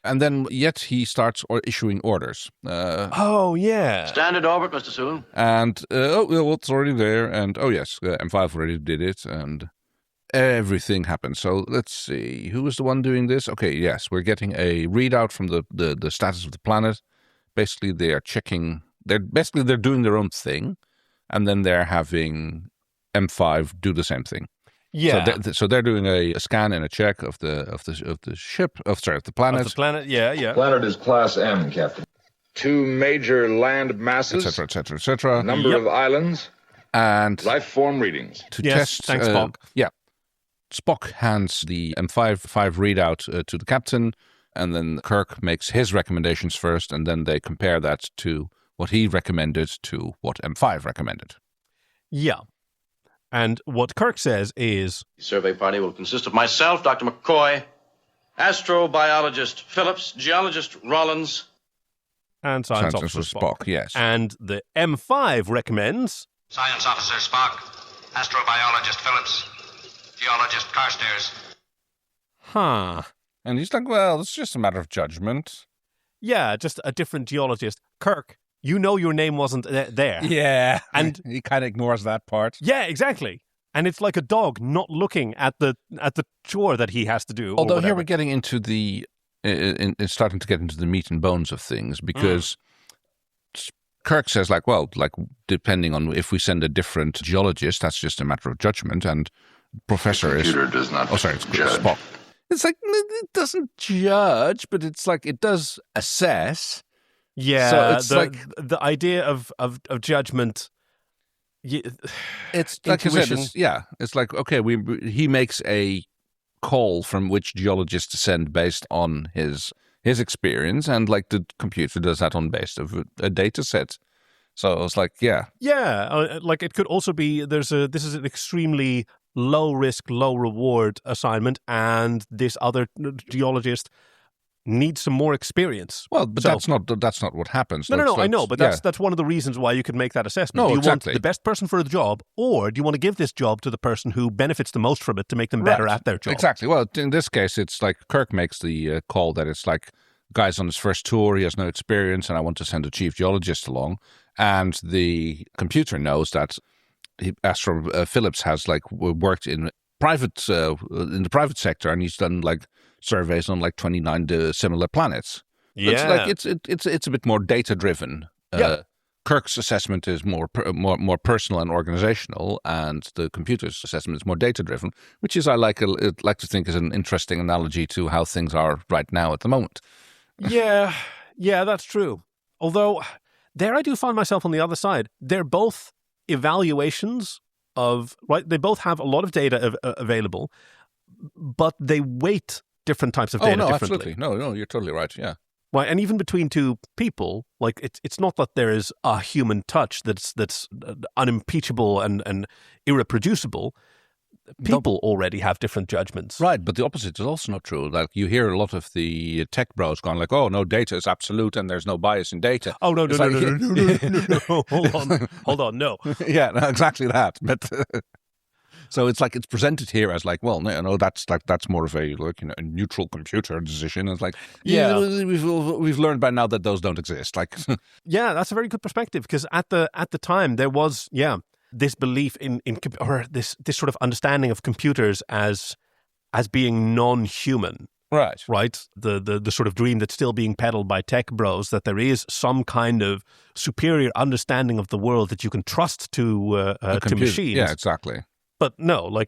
and then he starts issuing orders. Oh, yeah. Standard orbit, Mr. Sewell. And, it's already there, and, yes, M5 already did it, and everything happens. So let's see, who is the one doing this? Okay, yes, we're getting a readout from the status of the planet. Basically, they're doing their own thing, and then they're having M5 do the same thing. Yeah. So they're doing a scan and a check of the ship, the planet. Of the planet, yeah. Planet is Class M, Captain. 2 major land masses, etc. Number of islands, and life form readings. To yes, test. Thanks, Spock. Yeah. Spock hands the M5 readout to the captain. And then Kirk makes his recommendations first, and then they compare that to what he recommended to what M5 recommended. Yeah. And what Kirk says is... The survey party will consist of myself, Dr. McCoy, astrobiologist Phillips, geologist Rollins, and science officer Spock. Yes. And the M5 recommends... Science officer Spock, astrobiologist Phillips, geologist Carstairs. Huh. And he's like, well, it's just a matter of judgment. Yeah, just a different geologist. Kirk, your name wasn't there. Yeah. And he kind of ignores that part. Yeah, exactly. And it's like a dog not looking at the chore that he has to do. Although here we're getting into starting to get into the meat and bones of things, because Kirk says, depending on if we send a different geologist, that's just a matter of judgment. And Professor the computer does not it's judge. Spock. It's it doesn't judge, but it's it does assess. Yeah, so it's the idea of judgment. It's like intuition. I said, it's okay. He makes a call from which geologist to send based on his experience, and the computer does that on based of a data set. So it's it could also be this is an extremely low risk, low reward assignment, and this other geologist needs some more experience. Well, but that's not what happens. No, I know, but that's one of the reasons why you could make that assessment. Do you want the best person for the job, or do you want to give this job to the person who benefits the most from it to make them better at their job? Exactly. Well, in this case, it's Kirk makes the call that it's guy's on his first tour, he has no experience, and I want to send a chief geologist along. And the computer knows that Phillips has worked in the private sector, and he's done surveys on 29 similar planets. Yeah, it's a bit more data driven. Kirk's assessment is more personal and organizational, and the computer's assessment is more data driven, which is I like to think is an interesting analogy to how things are right now at the moment. Yeah, that's true. Although there I do find myself on the other side. They're both evaluations of they both have a lot of data available, but they weight different types of data differently. Absolutely. No, you're totally right. Yeah. Right, and even between two people, it's not that there is a human touch that's unimpeachable and irreproducible. People already have different judgments. Right, but the opposite is also not true. You hear a lot of the tech bros going oh, no, data is absolute and there's no bias in data. Oh, no. Hold on, no. Yeah, no, exactly that. But so it's it's presented here as no, that's more of a a neutral computer decision. It's we've learned by now that those don't exist. Yeah, that's a very good perspective, because at the time there was this belief in or this sort of understanding of computers as being non-human, Right. Right? The sort of dream that's still being peddled by tech bros, that there is some kind of superior understanding of the world that you can trust to machines. Yeah, exactly. But no, they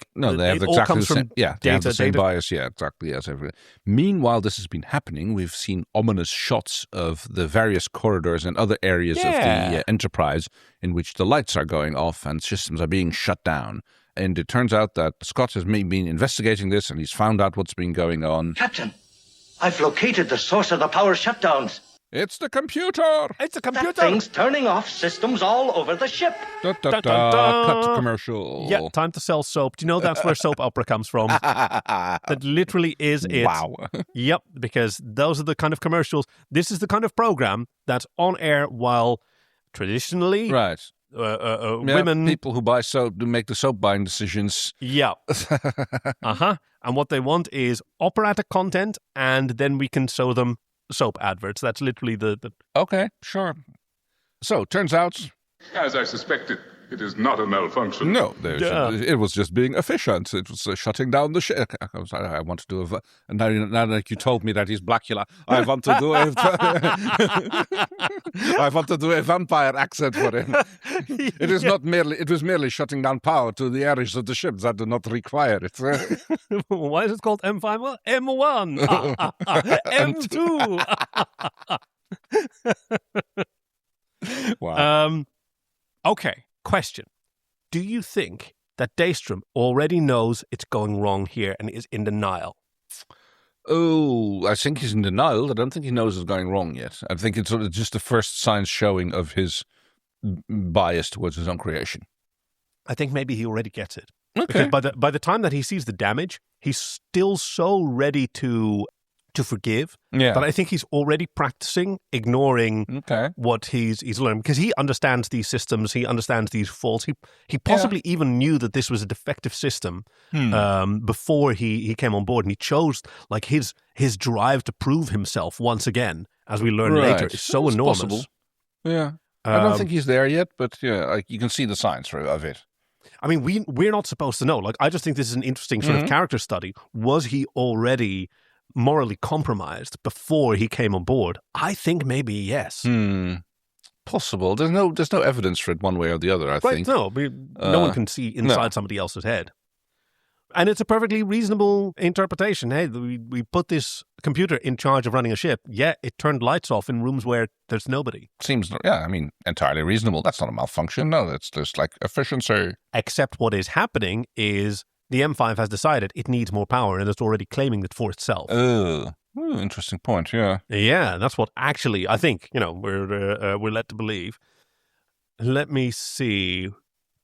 have it all exactly comes the same. from Yeah, they have the same data. bias. Yeah, exactly. Yes, everything. Meanwhile, this has been happening. We've seen ominous shots of the various corridors and other areas of the Enterprise in which the lights are going off and systems are being shut down. And it turns out that Scott has been investigating this, and he's found out what's been going on. Captain, I've located the source of the power shutdowns. It's the computer! It's the computer! That thing's turning off systems all over the ship. Da, da, da. Cut to commercial. Yeah, time to sell soap. Do you know that's where soap opera comes from? That literally is it. Wow. Yep, because those are the kind of commercials. This is the kind of program that's on air while traditionally... Right. Women... People who buy soap, do make the soap buying decisions. Yeah. And what they want is operatic content, and then we can show them soap adverts. That's literally the... Okay, sure. So, turns out... As I suspected, it is not a malfunction. No, it was just being efficient. It was shutting down the ship. I want to do now that you told me that he's Blackula, I want to do I want to do a vampire accent for him. It is not merely. It was merely shutting down power to the areas of the ship that do not require it. Why is it called M5? Well, M1, M2. Wow. Okay, question. Do you think that Daystrom already knows it's going wrong here and is in denial? Oh, I think he's in denial. I don't think he knows it's going wrong yet. I think it's sort of just the first signs showing of his bias towards his own creation. I think maybe he already gets it. Okay. Because by the time that he sees the damage, he's still so ready to forgive that I think he's already practicing ignoring what he's learned, because he understands these systems, he understands these faults. He possibly even knew that this was a defective system before he came on board, and he chose his drive to prove himself once again, as we learn later, is so enormous. Possible. Yeah, I don't think he's there yet, but you can see the signs of it. I mean, we're not supposed to know. I just think this is an interesting sort of character study. Was he already morally compromised before he came on board? I think maybe yes. Possible. There's no evidence for it one way or the other, I think. No one can see inside somebody else's head. And it's a perfectly reasonable interpretation. Hey, we put this computer in charge of running a ship. Yeah, it turned lights off in rooms where there's nobody. Seems, entirely reasonable. That's not a malfunction. No, that's just efficiency. Except what is happening is the M5 has decided it needs more power, and it's already claiming it for itself. Interesting point, yeah. Yeah, that's what actually I think, we're led to believe. Let me see.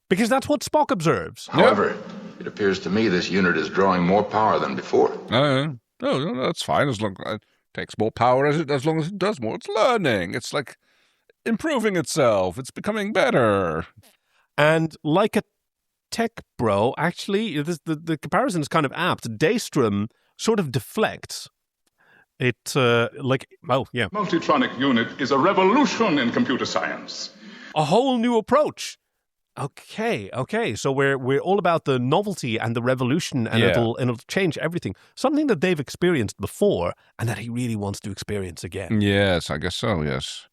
Because that's what Spock observes. However, it appears to me this unit is drawing more power than before. No, that's fine. As long as it takes more power, as long as it does more. It's learning. It's like improving itself. It's becoming better. And like a tech bro, actually, the comparison is kind of apt. Daystrom sort of deflects. It, Multitronic unit is a revolution in computer science. A whole new approach. Okay. So we're all about the novelty and the revolution, and it'll change everything. Something that they've experienced before, and that he really wants to experience again. Yes, I guess so. Yes,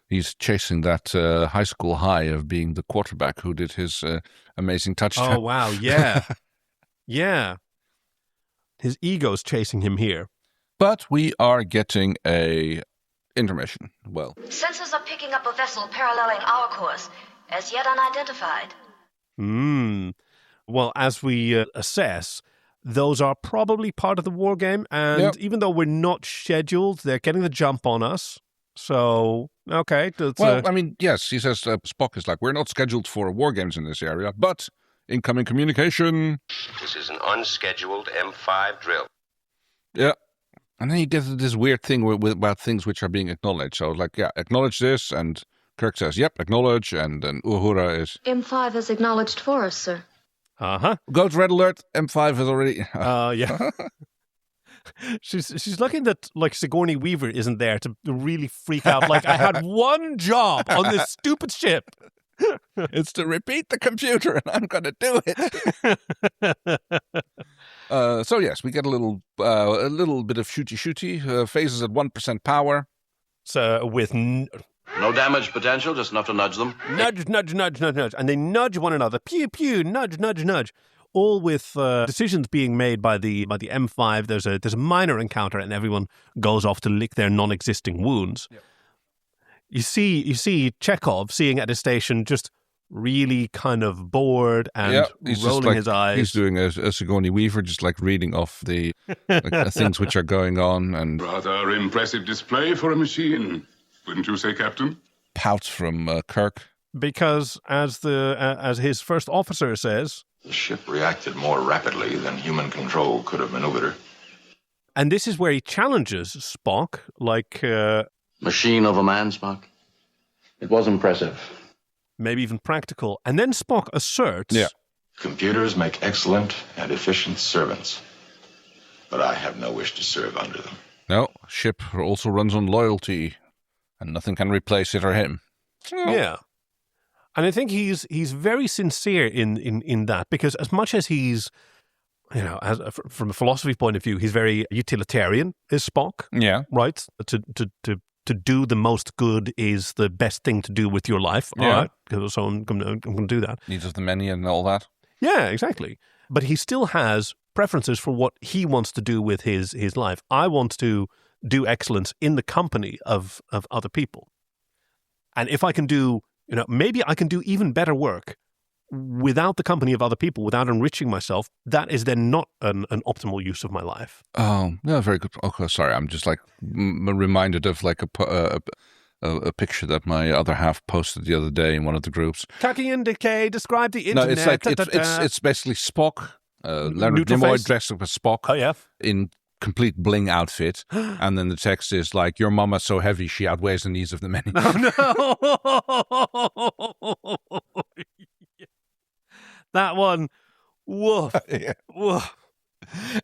he's chasing that high school high of being the quarterback who did his amazing touchdown. Oh wow! Yeah, yeah. His ego's chasing him here. But we are getting a intermission. Well, sensors are picking up a vessel paralleling our course, as yet unidentified. Well, as we assess, those are probably part of the war game, and even though we're not scheduled, they're getting the jump on us. So, okay. Yes, he says Spock is like, we're not scheduled for war games in this area, but incoming communication. This is an unscheduled M5 drill. Yeah. And then you get this weird thing about things which are being acknowledged. So, acknowledge this, and Kirk says, yep, acknowledge, and then Uhura is... M5 is acknowledged for us, sir. Uh-huh. Go to red alert, M5 is already... Yeah. She's lucky that, Sigourney Weaver isn't there to really freak out. I had one job on this stupid ship. It's to repeat the computer, and I'm going to do it. So yes, we get a little bit of shooty. Phases at 1% power. So with No damage potential, just enough to nudge them. Nudge, nudge, nudge, nudge, nudge. And they nudge one another. Pew, pew, nudge, nudge, nudge. All with decisions being made by the M5. There's a minor encounter, and everyone goes off to lick their non-existing wounds. Yep. You see Chekhov seeing at his station just really kind of bored and rolling his eyes. He's doing a Sigourney Weaver, just like reading off the things which are going on. And rather impressive display for a machine, wouldn't you say, Captain? Pouts from Kirk. Because as his first officer says, the ship reacted more rapidly than human control could have maneuvered her. And this is where he challenges Spock, like... Machine over man, Spock. It was impressive. Maybe even practical. And then Spock asserts... Yeah. Computers make excellent and efficient servants. But I have no wish to serve under them. No, ship also runs on loyalty. And nothing can replace it or him. Yeah. And I think he's very sincere in that, because as much as he's, from a philosophy point of view, he's very utilitarian, is Spock. Yeah. Right? To do the most good is the best thing to do with your life. Yeah. All right. So I'm going to do that. Needs of the many and all that. Yeah, exactly. But he still has preferences for what he wants to do with his life. I want to do excellence in the company of other people. And if I can do, maybe I can do even better work without the company of other people, without enriching myself, that is then not an optimal use of my life. Oh, yeah, very good. Okay, sorry, I'm just like reminded of like a picture that my other half posted the other day in one of the groups. Kaki and Decay describe the internet. No, it's like it's basically Spock, Leonard Nimoy dressed up as Spock. Oh yeah, in complete bling outfit, and then the text is like, "Your mama's so heavy she outweighs the needs of the many." Oh no! That one, woof, woof.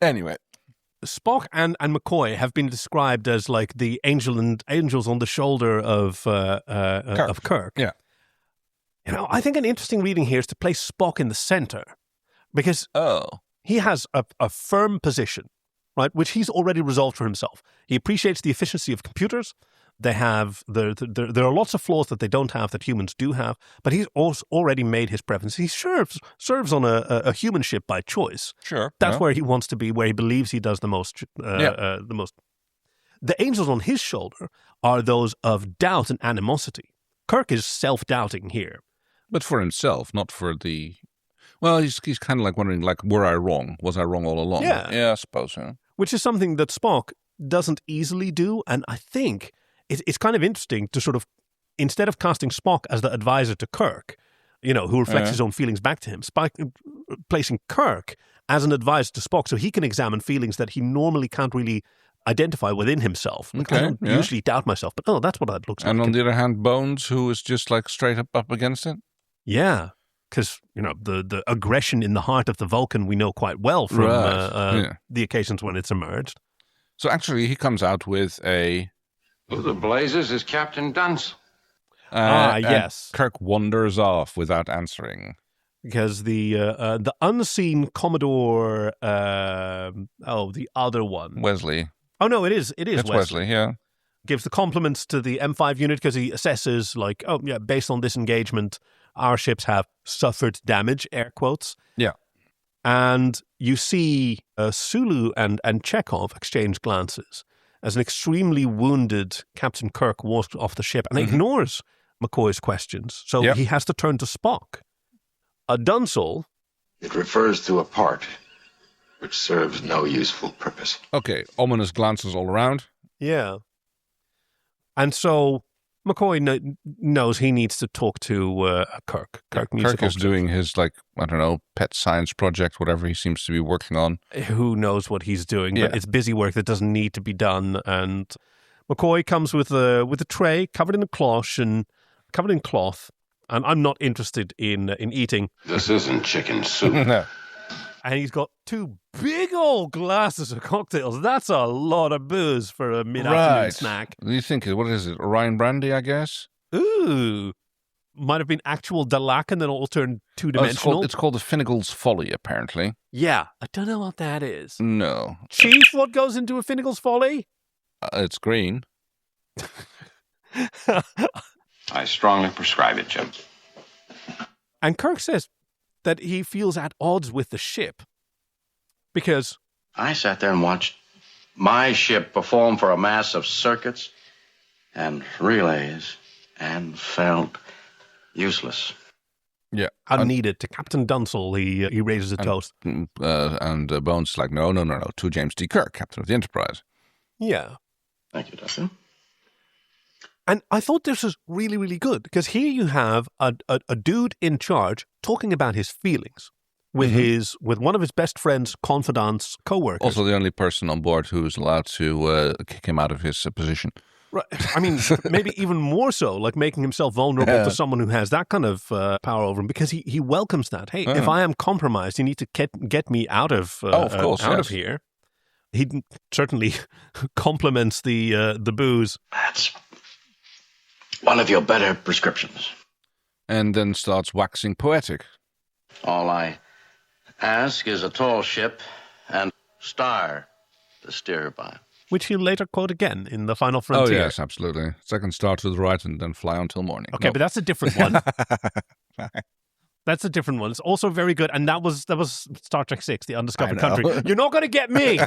Anyway, Spock and McCoy have been described as like the angels on the shoulder of Kirk. Yeah, I think an interesting reading here is to place Spock in the center, because he has a firm position, right, which he's already resolved for himself. He appreciates the efficiency of computers. They have there are lots of flaws that they don't have that humans do have, but he's also already made his preference. He serves on a human ship by choice. Sure, that's where he wants to be, where he believes he does the most. The most. The angels on his shoulder are those of doubt and animosity. Kirk is self-doubting here, but for himself, not for the. Well, he's kind of like wondering, like, were I wrong? Was I wrong all along? Yeah, I suppose so. Which is something that Spock doesn't easily do, and I think it's kind of interesting to sort of, instead of casting Spock as the advisor to Kirk, who reflects his own feelings back to him, placing Kirk as an advisor to Spock so he can examine feelings that he normally can't really identify within himself. Okay, I don't usually doubt myself, but that's what that looks like. And on the other hand, Bones, who is just like straight up against it? Yeah. Because, the aggression in the heart of the Vulcan we know quite well from the occasions when it's emerged. So actually he comes out with a... Who the blazes is Captain Dunce? Yes. Kirk wanders off without answering. Because the unseen Commodore... the other one. Wesley. Oh, no, it is It's Wesley, yeah. Gives the compliments to the M5 unit because he assesses, like, based on this engagement, our ships have suffered damage, air quotes. Yeah. And you see Sulu and Chekhov exchange glances as an extremely wounded Captain Kirk walks off the ship and ignores McCoy's questions. So he has to turn to Spock. A Dunsel. It refers to a part which serves no useful purpose. Okay, ominous glances all around. Yeah. And so McCoy knows he needs to talk to Kirk. Kirk is doing his, pet science project, whatever he seems to be working on. Who knows what he's doing, but it's busy work that doesn't need to be done. And McCoy comes with a tray covered in cloth, and I'm not interested in eating. This isn't chicken soup. No. And he's got two big old glasses of cocktails. That's a lot of booze for a mid-afternoon snack. Do you think, what is it, Orion Brandy, I guess? Ooh. might have been actual Dalak and then all turned two-dimensional. It's called the Finnegal's Folly, apparently. Yeah, I don't know what that is. No. Chief, what goes into a Finnegal's Folly? It's green. I strongly prescribe it, Jim. And Kirk says that he feels at odds with the ship because... I sat there and watched my ship perform for a mass of circuits and relays and felt useless. Yeah. Unneeded. To Captain Dunsel, he raises a toast. And Bones is like, no, to James D. Kirk, Captain of the Enterprise. Yeah. Thank you, Doctor. And I thought this was really, really good because here you have a dude in charge talking about his feelings with with one of his best friends, confidants, co-workers. Also the only person on board who's allowed to kick him out of his position. Right. I mean, maybe even more so, like making himself vulnerable to someone who has that kind of power over him because he welcomes that. Hey, if I am compromised, you need to get me out of of here. He certainly compliments the booze. That's one of your better prescriptions. And then starts waxing poetic. All I ask is a tall ship and star to steer by. Which he'll later quote again in The Final Frontier. Oh, yes, absolutely. Second star to the right and then fly until morning. Okay, but that's a different one. That's a different one. It's also very good. And that was Star Trek VI, The Undiscovered Country. You're not going to get me!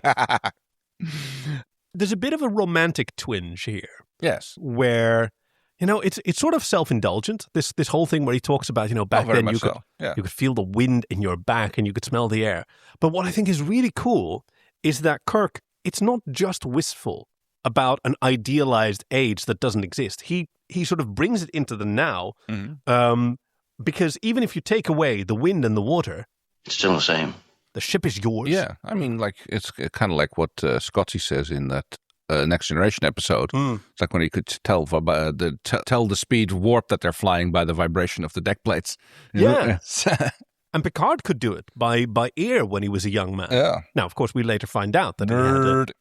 There's a bit of a romantic twinge here. Yes. Where... it's sort of self-indulgent. This whole thing where he talks about, back then you could feel the wind in your back and you could smell the air. But what I think is really cool is that Kirk, it's not just wistful about an idealized age that doesn't exist. He sort of brings it into the now, because even if you take away the wind and the water, it's still the same. The ship is yours. Yeah, I mean, like it's kind of like what Scotty says in that Next Generation episode. It's like when he could tell the speed warp that they're flying by the vibration of the deck plates. Yeah. And Picard could do it by ear when he was a young man. Yeah. Now, of course, we later find out that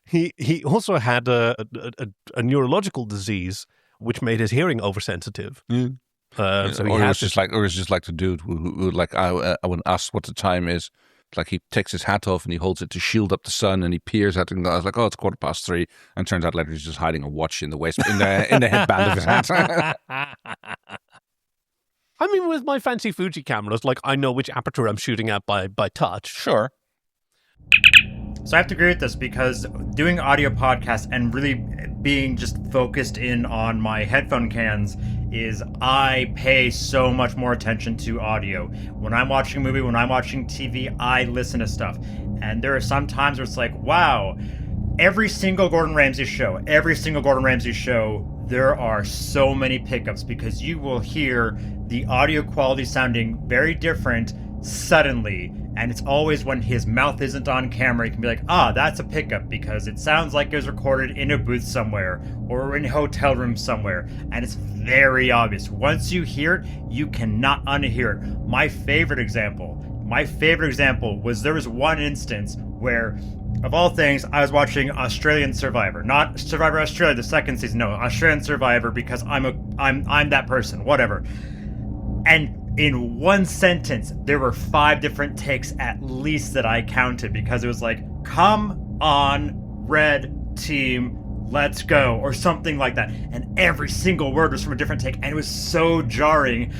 he also had a neurological disease which made his hearing oversensitive. So he was just like the dude who like I when asked what the time is. Like he takes his hat off and he holds it to shield up the sun and he peers at it and goes like, oh, it's 3:15. And turns out later he's just hiding a watch in the headband of his hat. I mean, with my fancy Fuji cameras, like I know which aperture I'm shooting at by touch. Sure. So I have to agree with this because doing audio podcasts and really being just focused in on my headphone cans is I pay so much more attention to audio. When I'm watching a movie, when I'm watching TV, I listen to stuff. And there are some times where it's like, wow, every single Gordon Ramsay show, there are so many pickups because you will hear the audio quality sounding very different suddenly. And it's always when his mouth isn't on camera, you can be like, that's a pickup because it sounds like it was recorded in a booth somewhere or in a hotel room somewhere. And it's very obvious. Once you hear it, you cannot unhear it. My favorite example was there was one instance where, of all things, I was watching Australian Survivor. Not Survivor Australia, the second season. No, Australian Survivor because I'm that person, whatever. And in one sentence, there were 5 different takes at least that I counted because it was like, come on, red team, let's go, or something like that. And every single word was from a different take, and it was so jarring,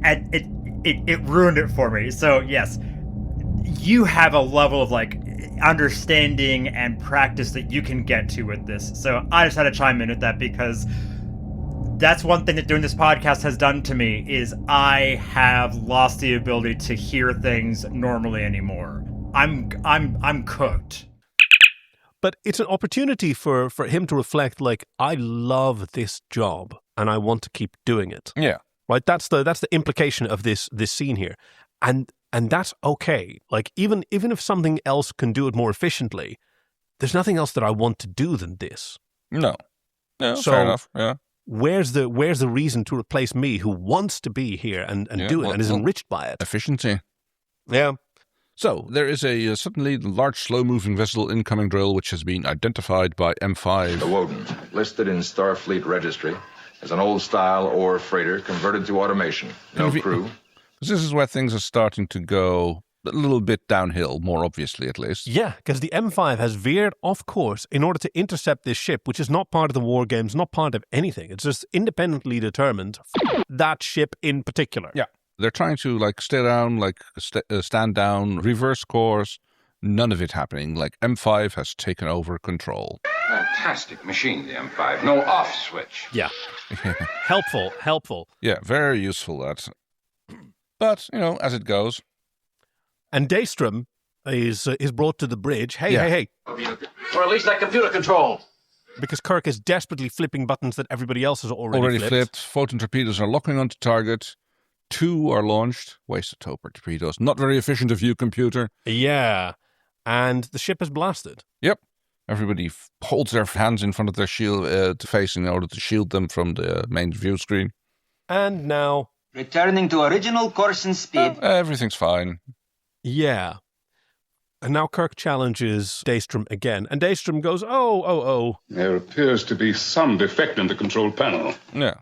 and it ruined it for me. So yes, you have a level of like understanding and practice that you can get to with this. So I just had to chime in with that because that's one thing that doing this podcast has done to me is I have lost the ability to hear things normally anymore. I'm cooked. But it's an opportunity for him to reflect like, I love this job and I want to keep doing it. Yeah. Right? That's the implication of this scene here. And that's okay. Like even if something else can do it more efficiently, there's nothing else that I want to do than this. No. So, fair enough. Yeah. Where's the reason to replace me who wants to be here and do it and is enriched by it? Efficiency. Yeah. So there is a suddenly large slow-moving vessel incoming drill which has been identified by M5. The Woden, listed in Starfleet Registry, as an old-style ore freighter converted to automation. No crew. This is where things are starting to go a little bit downhill, more obviously at least. Yeah, because the M5 has veered off course in order to intercept this ship, which is not part of the war games, not part of anything. It's just independently determined. That ship in particular. Yeah. They're trying to stay down, stand down, reverse course. None of it happening. M5 has taken over control. Fantastic machine, the M5. No off switch. Yeah. Helpful. Yeah, very useful, that. But, as it goes. And Daystrom is brought to the bridge. Hey. Or at least that computer control. Because Kirk is desperately flipping buttons that everybody else has already flipped. Photon torpedoes are locking onto target. 2 are launched. Wasted torpedoes. Not very efficient of you, computer. Yeah. And the ship is blasted. Yep. Everybody holds their hands in front of their shield face in order to shield them from the main view screen. And now... returning to original course and speed. Everything's fine. Yeah. And now Kirk challenges Daystrom again. And Daystrom goes, oh. There appears to be some defect in the control panel. Yeah.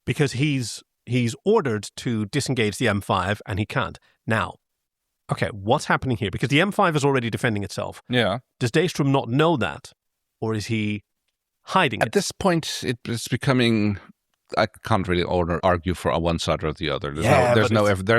Because he's ordered to disengage the M5 and he can't. Now, okay, what's happening here? Because the M5 is already defending itself. Yeah. Does Daystrom not know that? Or is he hiding it? At this point, it's becoming... I can't really argue for one side or the other. There's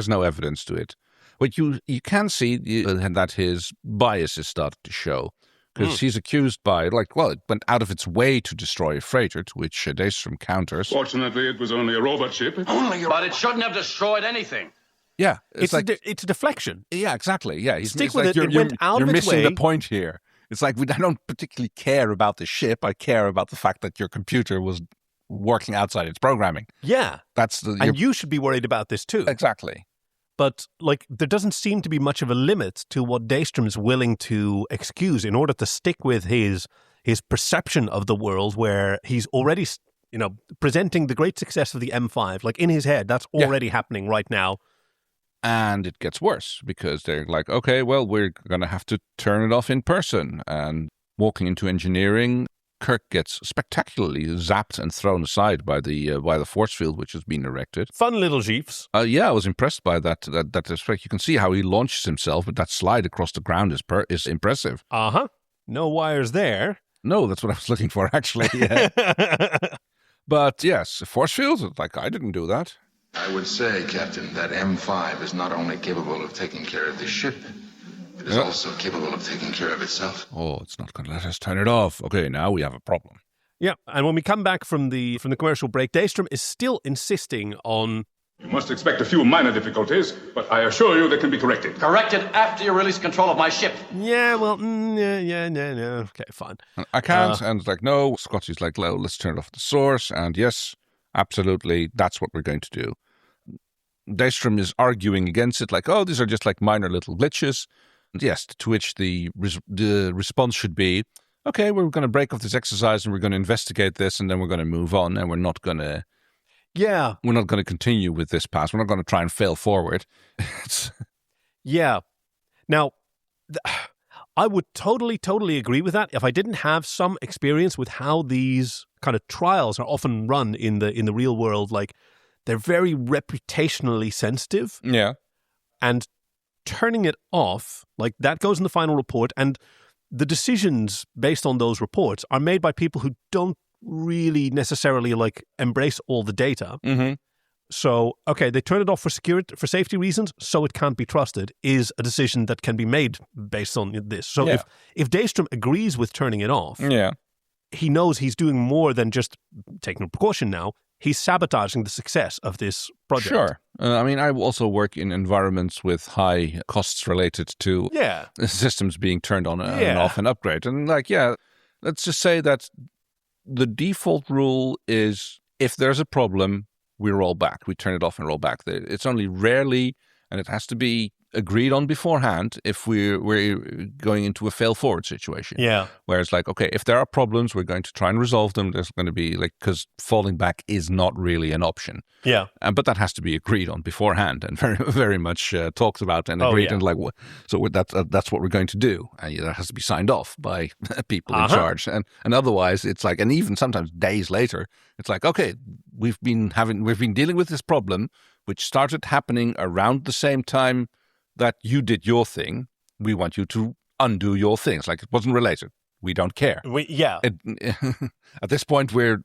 no evidence to it. But you can see that his bias is starting to show. Because he's accused by, it went out of its way to destroy a freighter, to which Daystrom counters. Fortunately, it was only a robot ship. But it shouldn't have destroyed anything. Yeah. It's a deflection. Yeah, exactly. Yeah. Stick with it. It went out of its way. You're missing the point here. It's I don't particularly care about the ship. I care about the fact that your computer was working outside its programming. Yeah. And you should be worried about this too. Exactly. But, there doesn't seem to be much of a limit to what Daystrom is willing to excuse in order to stick with his perception of the world, where he's already, presenting the great success of the M5. In his head, that's already happening right now. And it gets worse, because they're okay, well, we're going to have to turn it off in person. And walking into engineering, Kirk gets spectacularly zapped and thrown aside by the force field which has been erected. Fun little jeeps. Yeah, I was impressed by that aspect. You can see how he launches himself, but that slide across the ground is impressive. Uh-huh. No wires there. No, that's what I was looking for, actually. Yeah. But yes, force field, I didn't do that. I would say, Captain, that M5 is not only capable of taking care of the ship, it is also capable of taking care of itself. Oh, it's not going to let us turn it off. Okay, now we have a problem. Yeah, and when we come back from the commercial break, Daystrom is still insisting on... You must expect a few minor difficulties, but I assure you they can be corrected. Corrected after you release control of my ship. Yeah, well, no. Okay, fine. I can't, and no. Scotty's let's turn off the source, and yes, absolutely, that's what we're going to do. Daystrom is arguing against it, these are just minor little glitches. Yes, to which the response should be, okay, we're going to break off this exercise and we're going to investigate this and then we're going to move on and we're not going to continue with this pass. We're not going to try and fail forward. Yeah. Now, I would totally agree with that if I didn't have some experience with how these kind of trials are often run in the real world. They're very reputationally sensitive. Yeah. And turning it off, that goes in the final report, and the decisions based on those reports are made by people who don't really necessarily embrace all the data. Mm-hmm. So, okay, they turn it off for safety reasons, so it can't be trusted, is a decision that can be made based on this. So if Daystrom agrees with turning it off, he knows he's doing more than just taking a precaution now. He's sabotaging the success of this project. Sure. I also work in environments with high costs related to systems being turned on and off and upgrade. And let's just say that the default rule is if there's a problem, we roll back. We turn it off and roll back. It's only rarely, and it has to be agreed on beforehand if we're going into a fail-forward situation. Yeah. Where it's like, okay, if there are problems, we're going to try and resolve them. There's going to be because falling back is not really an option. Yeah. But that has to be agreed on beforehand and very, very much talked about and agreed. And like, so that's what we're going to do. And that has to be signed off by people in charge. And otherwise, it's like, and even sometimes days later, it's like, okay, we've been dealing with this problem, which started happening around the same time that you did your thing. We want you to undo your things. Like it wasn't related. We don't care. At this point, we're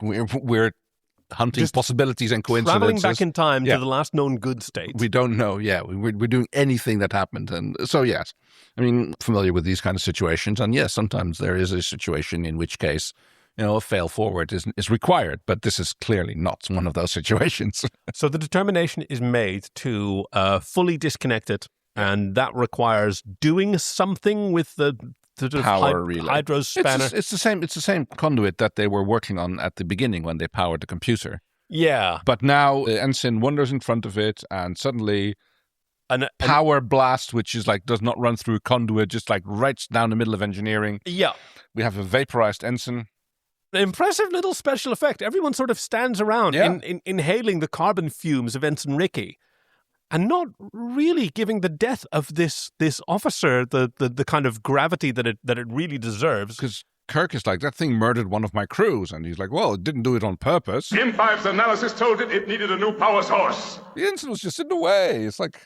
hunting just possibilities and coincidences. Traveling back in time to the last known good state. We don't know. Yeah, we're doing anything that happened. And so, yes, I mean, familiar with these kind of situations. And yes, sometimes there is a situation in which case, a fail forward is required. But this is clearly not one of those situations. So the determination is made to fully disconnect it. And that requires doing something with the power relay. Hydro spanner. It's the same conduit that they were working on at the beginning when they powered the computer. Yeah. But now the ensign wanders in front of it, and suddenly power blast, which is like does not run through conduit, just like right down the middle of engineering. Yeah. We have a vaporized ensign. An impressive little special effect. Everyone sort of stands around inhaling the carbon fumes of Ensign Ricky. And not really giving the death of this officer the kind of gravity that it really deserves. Because Kirk is like, that thing murdered one of my crews. And he's like, well, it didn't do it on purpose. M5's analysis told it needed a new power source. The ensign was just in the way. It's like...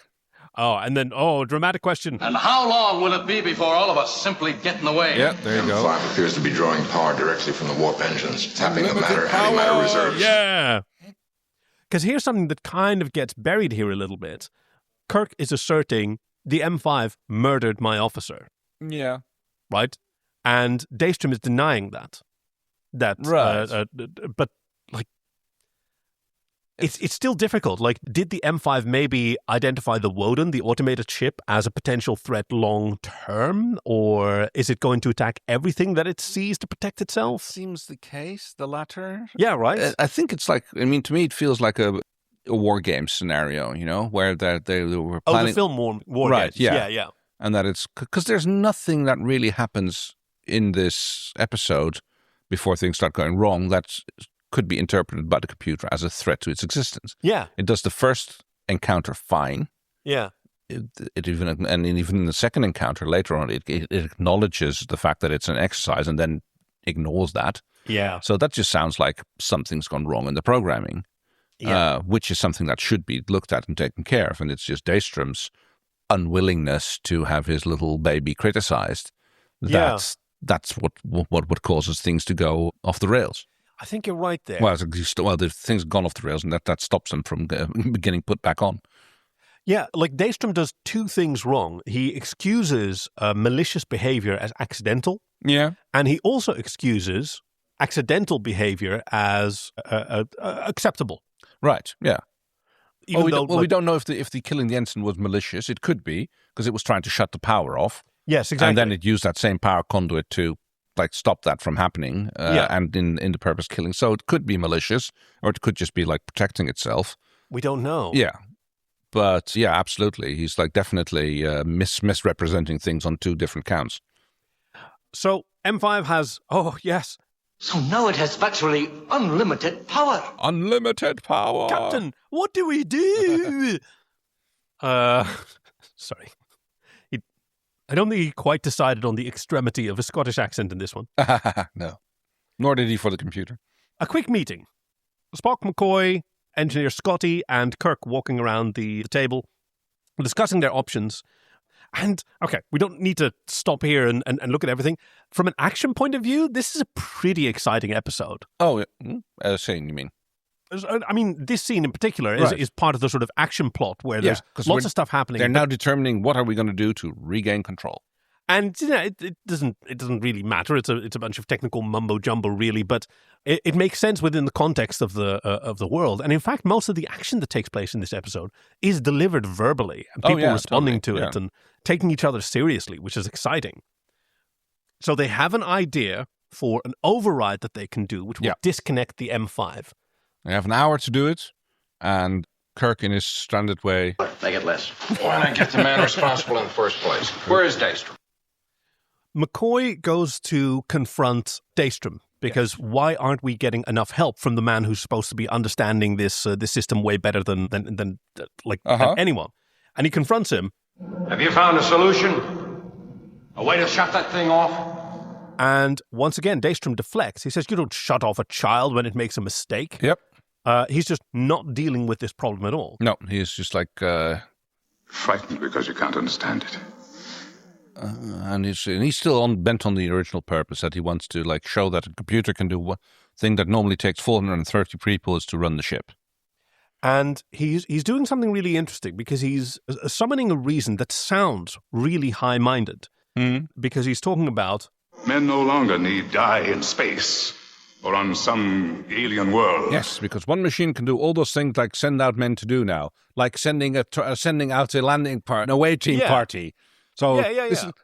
Oh, and then, dramatic question. And how long will it be before all of us simply get in the way? Yeah, there you go. M5 appears to be drawing power directly from the warp engines, tapping the antimatter reserves. Yeah. Because here's something that kind of gets buried here a little bit. Kirk is asserting the M5 murdered my officer. Yeah. Right? And Daystrom is denying that. Right. But, like, it's still difficult. Like, did the M5 maybe identify the Woden, the automated ship, as a potential threat long term? Or is it going to attack everything that it sees to protect itself? Seems the case, the latter. Yeah, right. I think it's like, to me, it feels like a war game scenario, where they were planning... Oh, the film war right, games. Yeah. And that it's... Because there's nothing that really happens in this episode before things start going wrong that could be interpreted by the computer as a threat to its existence. Yeah. It does the first encounter fine. Yeah. Even in the second encounter later on, it acknowledges the fact that it's an exercise and then ignores that. Yeah. So that just sounds like something's gone wrong in the programming. Yeah. Which is something that should be looked at and taken care of. And it's just Daystrom's unwillingness to have his little baby criticized. That's what causes things to go off the rails. I think you're right there. Well, the things have gone off the rails, and that stops them from getting put back on. Yeah, like Daystrom does two things wrong. He excuses malicious behavior as accidental. Yeah. And he also excuses accidental behavior as acceptable. Right, yeah. We don't know if the killing the ensign was malicious. It could be, because it was trying to shut the power off. Yes, exactly. And then it used that same power conduit to stop that from happening and in the purpose killing. So it could be malicious, or it could just be protecting itself. We don't know. Yeah. But yeah, absolutely. He's definitely misrepresenting things on two different counts. So M5 has, So now it has virtually unlimited power. Unlimited power. Captain, what do we do? Sorry. I don't think he quite decided on the extremity of a Scottish accent in this one. No. Nor did he for the computer. A quick meeting. Spock, McCoy, Engineer Scotty, and Kirk walking around the table, discussing their options. And, okay, we don't need to stop here and look at everything. From an action point of view, this is a pretty exciting episode. Oh, scene, you mean? I mean, this scene in particular is part of the sort of action plot where there's lots of stuff happening. They're now determining what are we going to do to regain control. And it doesn't really matter. It's a bunch of technical mumbo jumbo, really, but it makes sense within the context of the world. And in fact, most of the action that takes place in this episode is delivered verbally, and people responding to it and taking each other seriously, which is exciting. So they have an idea for an override that they can do, which will disconnect the M5. They have an hour to do it, and Kirk in his stranded way. Make it less. Why not get the man responsible in the first place? Where is Daystrom? McCoy goes to confront Daystrom because why aren't we getting enough help from the man who's supposed to be understanding this system way better than anyone? And he confronts him. Have you found a solution? A way to shut that thing off? And once again, Daystrom deflects. He says, you don't shut off a child when it makes a mistake. Yep. He's just not dealing with this problem at all. No, he's just like... frightened because you can't understand it. And he's still bent on the original purpose that he wants to like show that a computer can do one thing that normally takes 430 people is to run the ship. And he's doing something really interesting because he's summoning a reason that sounds really high-minded. Because he's talking about... Men no longer need die in space or on some alien world. Yes, because one machine can do all those things like send out men to do now, like sending out a landing an away team party. So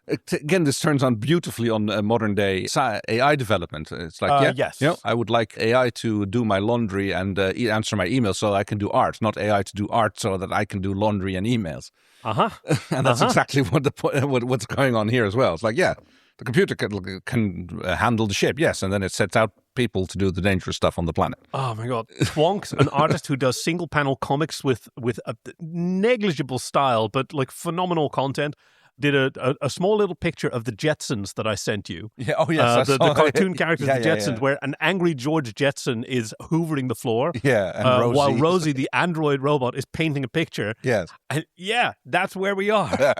this turns on beautifully on modern day AI development. It's like, yes. I would like AI to do my laundry and answer my emails so I can do art, not AI to do art so that I can do laundry and emails. And that's exactly what's going on here as well. It's like, the computer can handle the ship, yes, and then it sets out people to do the dangerous stuff on the planet. Oh my God. Twonk, an artist who does single panel comics with a negligible style, but like phenomenal content, did a small little picture of the Jetsons that I sent you. Yeah, oh yes, the cartoon characters, the Jetsons, where an angry George Jetson is hoovering the floor. Yeah, and while Rosie, the android robot, is painting a picture. Yes, and that's where we are.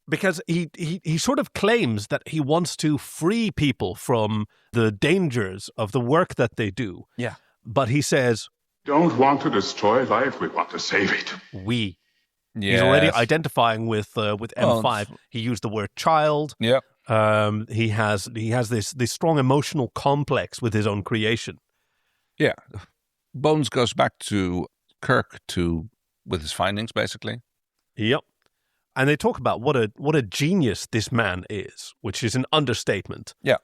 Because he sort of claims that he wants to free people from the dangers of the work that they do. Yeah, but he says, "Don't want to destroy life. We want to save it." We. Yes. He's already identifying with M5. He used the word child. Yeah. He has this strong emotional complex with his own creation. Yeah. Bones goes back to Kirk with his findings, basically. Yep. And they talk about what a genius this man is, which is an understatement. Yeah. At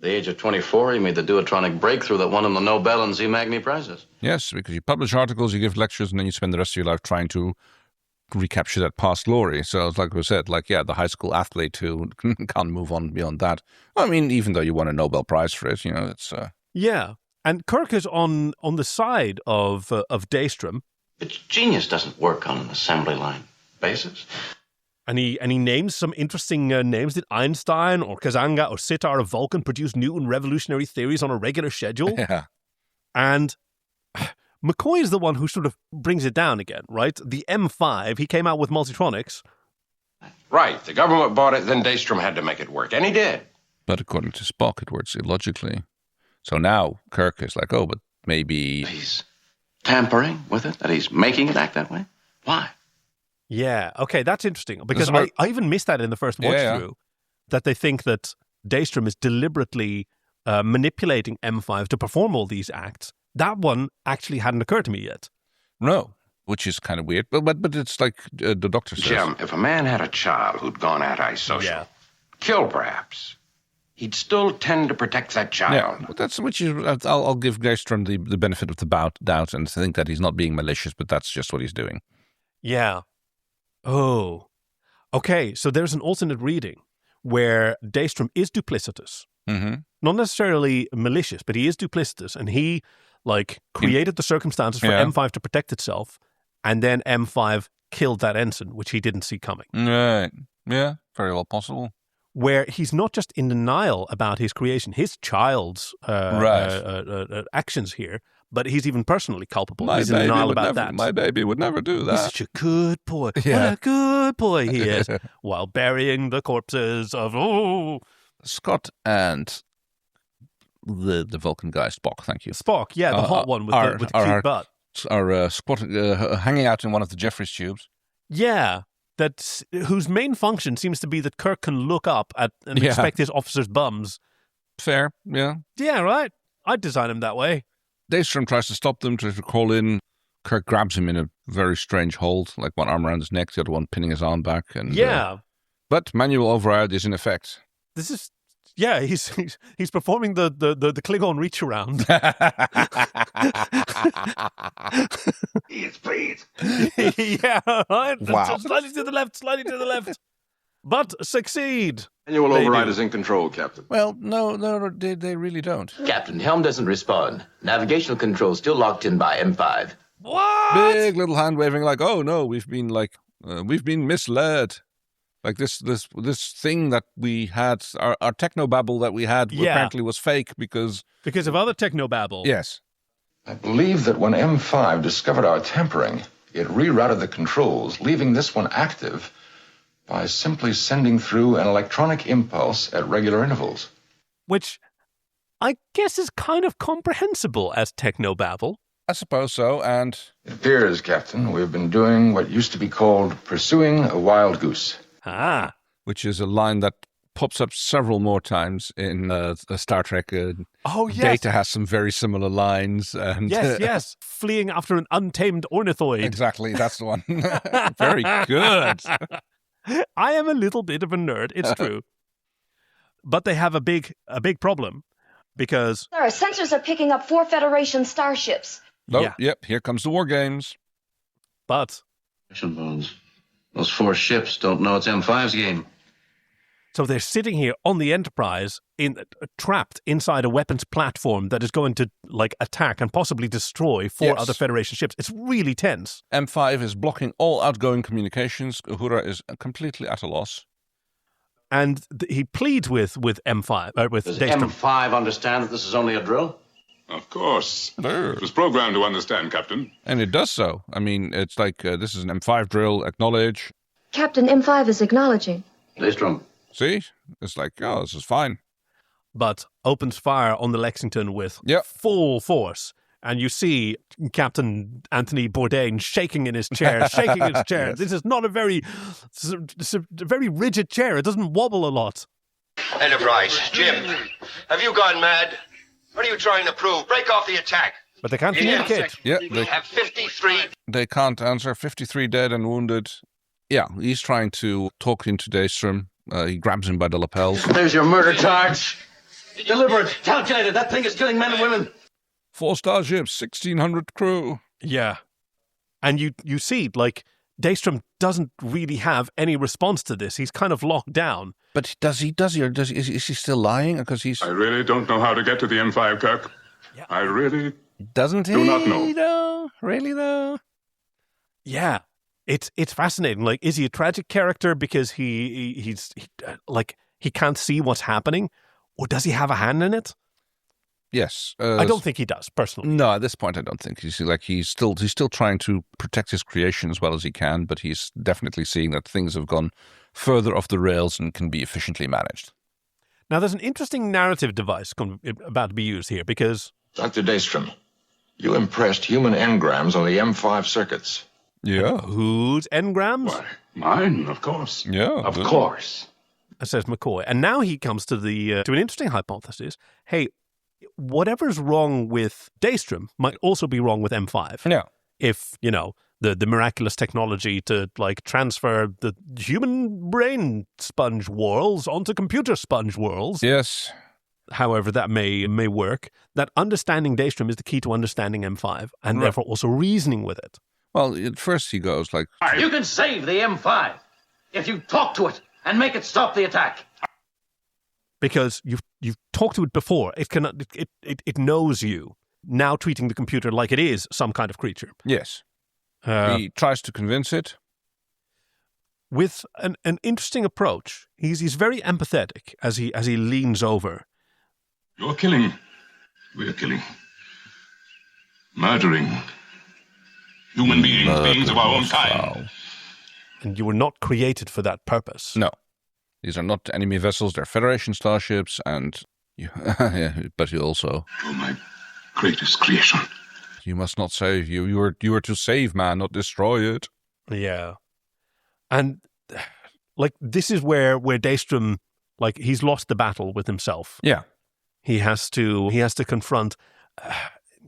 the age of 24, he made the duotronic breakthrough that won him the Nobel and Z. Magni prizes. Yes, because you publish articles, you give lectures, and then you spend the rest of your life trying to recapture that past glory. So it's like we said, the high school athlete who can't move on beyond that. I mean, even though you won a Nobel Prize for it, it's... Yeah, and Kirk is on the side of Daystrom. But genius doesn't work on an assembly line basis. And he names some interesting names. Did Einstein or Kazanga or Sitar or Vulcan produce new and revolutionary theories on a regular schedule? Yeah. And McCoy is the one who sort of brings it down again, right? The M5, he came out with Multitronics. Right. The government bought it, then Daystrom had to make it work. And he did. But according to Spock, it works illogically. So now Kirk is like, but maybe... He's tampering with it? That he's making it act that way? Why? Yeah, okay, that's interesting. Because I even missed that in the first watch-through, that they think that Daystrom is deliberately manipulating M5 to perform all these acts. That one actually hadn't occurred to me yet. No, which is kind of weird. But it's like the doctor says. Jim, if a man had a child who'd gone antisocial, killed perhaps, he'd still tend to protect that child. Yeah, but that's which is, I'll give Daystrom the benefit of the doubt and think that he's not being malicious, but that's just what he's doing. Yeah. Oh. Okay, so there's an alternate reading where Daystrom is duplicitous. Mm-hmm. Not necessarily malicious, but he is duplicitous, and he created the circumstances for M5 to protect itself, and then M5 killed that ensign, which he didn't see coming. Right. Yeah, very well possible. Where he's not just in denial about his creation, his child's actions here, but he's even personally culpable. He's in denial about that. My baby would never do that. He's such a good boy. Yeah. What a good boy he is. While burying the corpses of... Scott and the Vulcan guy, Spock, thank you. Spock, yeah, the hot one with the cute butt. Are hanging out in one of the Jeffries tubes. Yeah, whose main function seems to be that Kirk can look up at and inspect his officers' bums. Fair, yeah. Yeah, right. I'd design him that way. Daystrom tries to stop them, tries to call in. Kirk grabs him in a very strange hold, like one arm around his neck, the other one pinning his arm back. And yeah. But manual override is in effect. This is... Yeah, he's performing the Klingon reach around. Please. Yeah, right. Wow. Slightly to the left. But succeed. Manual They override do. is in control, Captain. Well, no, they really don't. Captain, helm doesn't respond. Navigational control still locked in by M5. What? Big little hand waving, like, oh no, we've been misled. Like this thing that we had, our technobabble that we had apparently was fake because of other technobabble. Yes. I believe that when M5 discovered our tempering, it rerouted the controls, leaving this one active by simply sending through an electronic impulse at regular intervals. Which I guess is kind of comprehensible as technobabble. I suppose so, and... It appears, Captain, we've been doing what used to be called pursuing a wild goose. Ah. Which is a line that pops up several more times in Star Trek. Oh, yes. Data has some very similar lines. And, Yes. Fleeing after an untamed ornithoid. Exactly, that's the one. Very good. I am a little bit of a nerd, it's true. But they have a big problem because... Sir, sensors are picking up 4 Federation starships. Yep, here comes the war games. But... Bones. Those 4 ships don't know it's M5's game. So they're sitting here on the Enterprise, trapped inside a weapons platform that is going to attack and possibly destroy 4 other Federation ships. It's really tense. M5 is blocking all outgoing communications. Uhura is completely at a loss. And he pleads with M5, with Does Daystrom. M5 understand that this is only a drill? Of course. It was programmed to understand, Captain. And it does so. I mean, it's like, this is an M5 drill, acknowledge. Captain M5 is acknowledging. Daystrom. See? It's like, oh, this is fine. But opens fire on the Lexington with full force. And you see Captain Anthony Bourdain shaking in his chair. Yes. This is not it's a very rigid chair. It doesn't wobble a lot. Enterprise, Jim, have you gone mad? What are you trying to prove? Break off the attack. But they can't communicate. Yeah, We have 53. They can't answer. 53 dead and wounded. Yeah, he's trying to talk into Daystrom. He grabs him by the lapels. There's your murder charge. Deliberate, calculated. That thing is killing men and women. 4 starships, 1,600 crew. Yeah. And you see, Daystrom doesn't really have any response to this. He's kind of locked down. But is he still lying? Because he's... I really don't know how to get to the M5, Kirk. Yeah. I really do not know. Though? Really, though? Yeah. It's fascinating. Is he a tragic character because he can't see what's happening? Or does he have a hand in it? Yes. I don't think he does, personally. No, at this point, I don't think. He's still trying to protect his creation as well as he can, but he's definitely seeing that things have gone further off the rails and can be efficiently managed. Now, there's an interesting narrative device about to be used here, because... Dr. Daystrom, you impressed human engrams on the M5 circuits. Yeah. Whose engrams? Why, mine, of course. Yeah. Of course. Says McCoy. And now he comes to to an interesting hypothesis. Hey, whatever's wrong with Daystrom might also be wrong with M5. Yeah. If, the miraculous technology to transfer the human brain sponge whorls onto computer sponge whorls. Yes. However that may work, that understanding Daystrom is the key to understanding M5 and therefore also reasoning with it. Well, at first he goes You can save the M5 if you talk to it and make it stop the attack. Because you've talked to it before. It knows you. Now treating the computer like it is some kind of creature. Yes. He tries to convince it. With an interesting approach. He's very empathetic as he leans over. You're killing. We're killing. Murdering. Human beings of our own kind. And you were not created for that purpose. No. These are not enemy vessels, they're Federation starships, and but you also... You're my greatest creation. You must not save. You were to save man, not destroy it. Yeah. And, this is where Daystrom, he's lost the battle with himself. Yeah. He has to confront...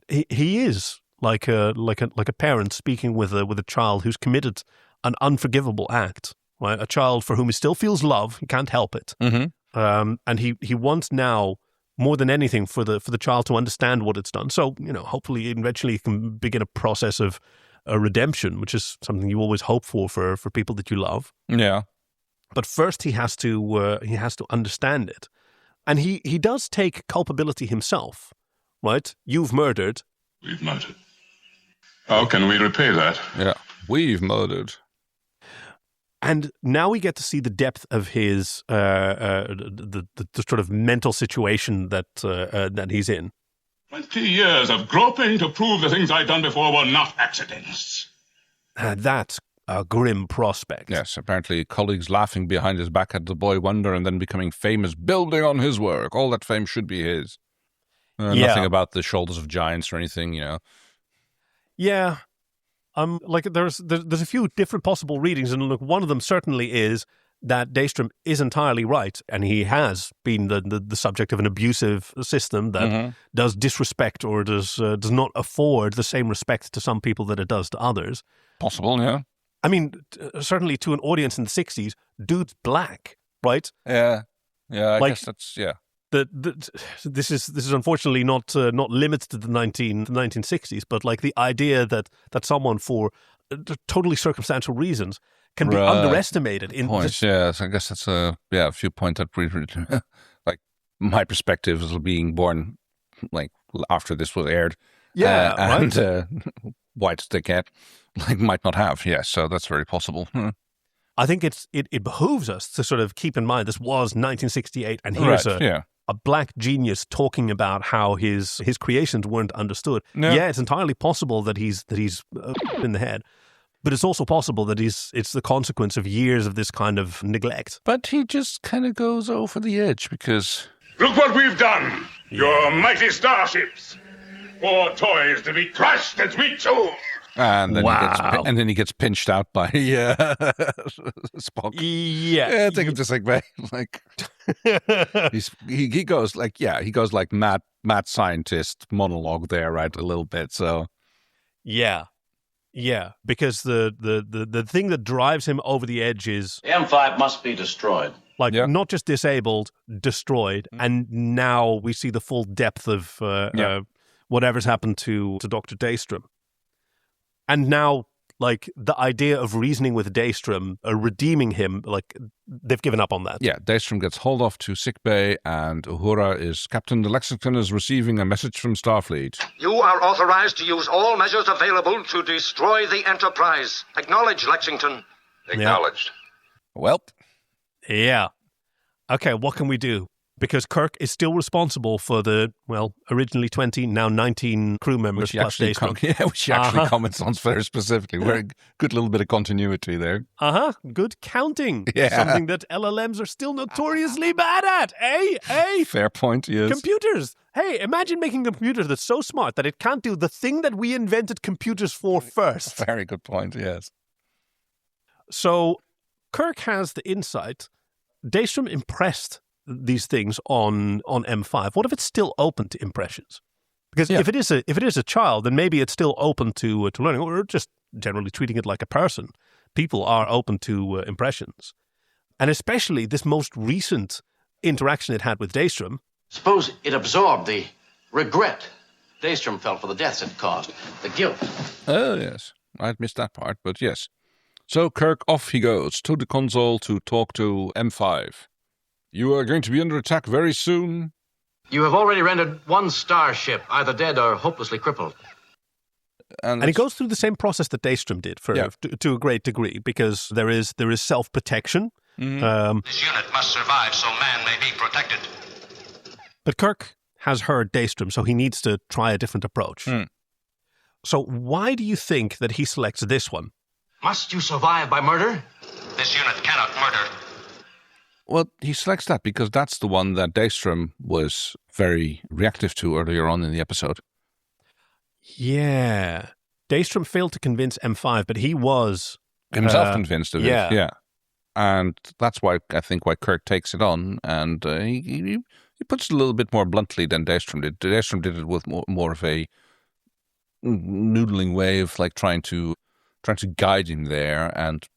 he is like a parent speaking with a child who's committed an unforgivable act. Right? A child for whom he still feels love, he can't help it. Mm-hmm. And he wants now, more than anything, for the child to understand what it's done. So, hopefully eventually he can begin a process of redemption, which is something you always hope for people that you love. Yeah. But first he has to understand it. And he does take culpability himself, right? You've murdered. We've murdered. How can we repay that? Yeah, we've murdered. And now we get to see the depth of his the sort of mental situation that he's in. 20 years of groping to prove the things I'd done before were not accidents. That's a grim prospect. Yes, apparently colleagues laughing behind his back at the boy wonder and then becoming famous, building on his work. All that fame should be his. Nothing about the shoulders of giants or anything, Yeah. Like there's a few different possible readings, and look, one of them certainly is that Daystrom is entirely right, and he has been the subject of an abusive system that does disrespect or does not afford the same respect to some people that it does to others. Possible, yeah. I mean, certainly to an audience in the 60s, dude's black, right? Yeah, I guess that's, yeah. This is unfortunately not limited to the 1960s, but like the idea that someone for totally circumstantial reasons can be underestimated in points. Yeah, so I guess that's a few points that like my perspective is being born like after this was aired. Yeah, and whites they can't might not have. Yes, so that's very possible. I think it behooves us to sort of keep in mind this was 1968, and here's a black genius talking about how his creations weren't understood. No. Yeah, it's entirely possible that he's in the head, but it's also possible that it's the consequence of years of this kind of neglect. But he just kind of goes over the edge because look what we've done, your mighty starships, 4 toys to be crushed as we choose. And then he gets pinched out by Spock. Yeah, I think it's just like he goes like mad scientist monologue there, right? A little bit. So yeah, because the thing that drives him over the edge is the M5 must be destroyed. Not just disabled, destroyed, and now we see the full depth of whatever's happened to Dr. Daystrom. And now, like, the idea of reasoning with Daystrom, redeeming him, like, they've given up on that. Yeah, Daystrom gets hauled off to sickbay, and Captain Lexington is receiving a message from Starfleet. You are authorized to use all measures available to destroy the Enterprise. Acknowledge, Lexington. Acknowledged. Well. Yeah. Okay, what can we do? Because Kirk is still responsible for the, originally 20, now 19 crew members plus Daystrom. Which he actually comments on very specifically. Very good little bit of continuity there. Good counting. Yeah. Something that LLMs are still notoriously bad at. Eh? Fair point, yes. Computers. Hey, imagine making a computer that's so smart that it can't do the thing that we invented computers for first. Very good point, yes. So Kirk has the insight. Daystrom impressed these things on M5. What if it's still open to impressions? Because if it is a child, then maybe it's still open to learning, or just generally treating it like a person. People are open to impressions, and especially this most recent interaction it had with Daystrom. Suppose it absorbed the regret Daystrom felt for the deaths it caused, the guilt. Oh yes, I'd missed that part, but yes. So Kirk off he goes to the console to talk to M5. You are going to be under attack very soon. You have already rendered one starship either dead or hopelessly crippled. And he goes through the same process that Daystrom did to a great degree, because there is self-protection. Mm-hmm. This unit must survive so man may be protected. But Kirk has heard Daystrom, so he needs to try a different approach. So why do you think that he selects this one? Must you survive by murder? This unit cannot murder. Well, he selects that because that's the one that Daystrom was very reactive to earlier on in the episode. Yeah. Daystrom failed to convince M5, but he was himself convinced of it. Yeah. And that's why Kirk takes it on, and he puts it a little bit more bluntly than Daystrom did. Daystrom did it with more of a noodling way of like trying to guide him there, and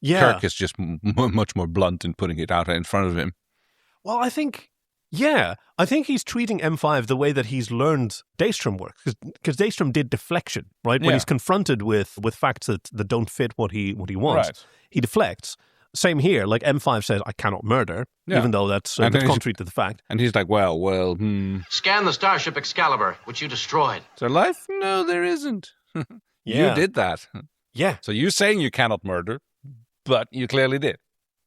Kirk is just much more blunt in putting it out in front of him. Well, I think he's treating M5 the way that he's learned Daystrom work, because Daystrom did deflection, right? When he's confronted with facts that don't fit what he wants, he deflects. Same here. Like M5 says, I cannot murder, even though that's contrary to the fact. And he's like, well. Scan the starship Excalibur, which you destroyed. Is there life? No, there isn't. Yeah. You did that. Yeah. So you're saying you cannot murder, but you clearly did.